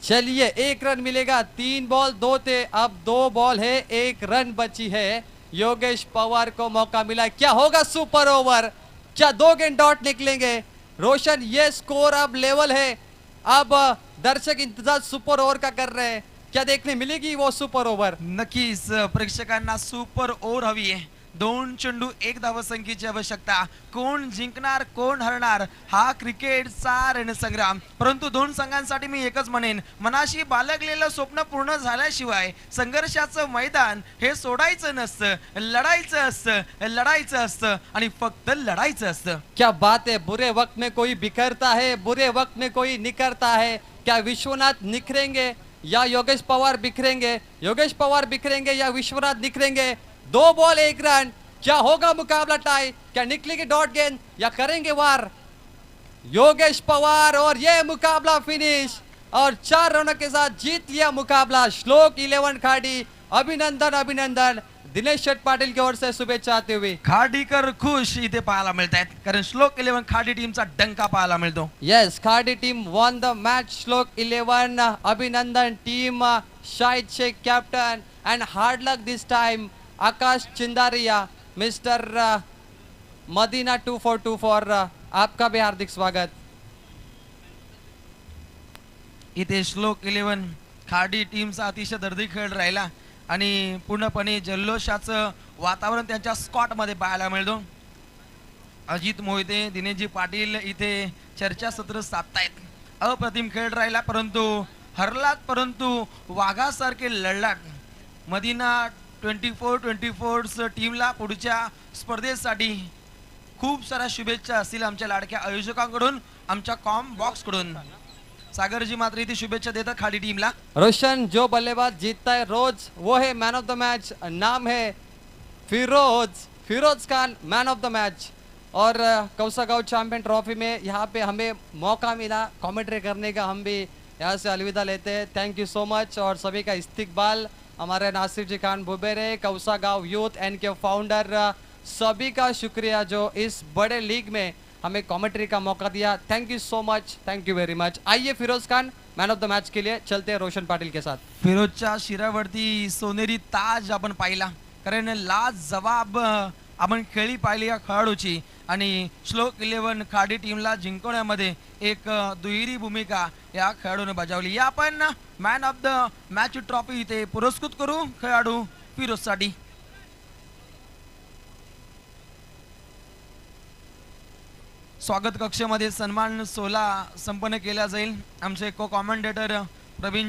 चलिए 1 रन मिलेगा. 3 बॉल 2 थे, अब 2 बॉल है, 1 रन बची है. योगेश पवार को मौका मिला. क्या होगा सुपर ओवर? क्या 2 गेंद डॉट निकलेंगे? रोशन, ये स्कोर अब लेवल है. अब दर्शक इंतजार सुपर ओवर का कर रहे हैं. क्या देखने मिलेगी वो सुपर ओवर? नक्कीच प्रेक्षकांना सुपर ओव्हर हवी आहे. 2 चेंडू 1 धावसंख्येची आवश्यकता. कोण जिंकणार कोण हरणार हा क्रिकेटचा रणसंग्राम. परंतु 2 संघांसाठी मी एकच म्हणेन, मनाशी बाळगलेलं स्वप्न पूर्ण झाल्याशिवाय संघर्षाचं मैदान हे सोडायचं नसतं, लढायचं असतं आणि फक्त लढायचं असतं. क्या बात है. बुरे वक्त में कोई बिखरता है, बुरे वक्त में कोई निखरता है. क्या विश्वनाथ निखरेंगे या योगेश पवार बिखरेंगे? योगेश पवार बिखरेंगे या विश्वनाथ निखरेंगे? 2 ball 1 run. क्या होगा मुकाबला टाई? क्या निकलेगी डॉट गेंद या करेंगे वार योगेश पवार? और ये मुकाबला फिनिश. और 4 रनों के साथ जीत लिया मुकाबला श्लोक 11 खाड़ी। अभिनंदन अभिनंदन। दिनेश शेट पाटील की ओर से शुभेच्छा आते हुए खाडीकर खुश इथे पाहायला मिळत आहेत, कारण श्लोक 11 खाडी टीमचा डंका पाहायला मिळतो. Yes, Khadi team won the match. Shlok 11. Abhinandan team. Shahid Sheikh captain and hard luck this time. Akash Chindaria, Mr. Madina 2424. आपका भी हार्दिक स्वागत. इथे श्लोक 11 खाडी टीमचा अतिशय दर्दी खेळ राहिला आणि पूर्णपणे जल्लोषाचं वातावरण त्यांच्या स्कॉट मध्ये पाहायला मिळतो. अजित मोहिते, दिनेशजी पाटील इथे चर्चासत्र साधतायत. अप्रतिम खेळ राहिला, परंतु हरलात, परंतु वाघासारखे लढलात. मदिना 2424 टीमला पुढच्या स्पर्धेसाठी खूप साऱ्या शुभेच्छा असतील आमच्या लाडक्या आयोजकांकडून, आमच्या कॉम बॉक्स कडून. सागरजी मात्र इथे शुभेच्छा देतात खाडी टीमला. रोशन जो बल्लेबाज जीतता है रोज वो है मैन ऑफ द मैच. नाम है Firoz Khan, man of the match. और कौसागांव चैंपियन ट्रॉफी में यहाँ पे हमें मौका मिला कमेंट्री करने का, हम भी यहाँ से अलविदा लेते हैं. Thank you so much. और सभी का इस्तिकबाल, हमारे नासिर जी खान बुबेरे, कौसागांव यूथ एंड के फाउंडर, सभी का शुक्रिया जो इस बड़े लीग में हमें कमेंट्री का मौका दिया. Thank you so much, thank you very much. आइए Firoz Khan man of the match के लिए चलते हैं रोशन पाटिल के साथ. फिरोजच्या शिरावरती सोनेरी ताज आपण पाहिला, कारण लाजवाब आपण खेळी पाहिली या खेळाडूची. आणि श्लोक 11 खाडी टीमला जिंकवण्यामध्ये एक दुहेरी भूमिका या खेळाडूने बजावली. या आपण man of the match trophy इथे पुरस्कृत करू खेळाडू फिरोजसाठी. स्वागत कक्षामध्ये सन्मान सोहळा संपन्न केला जाईल. आमचे को कॉमेंटेटर प्रवीण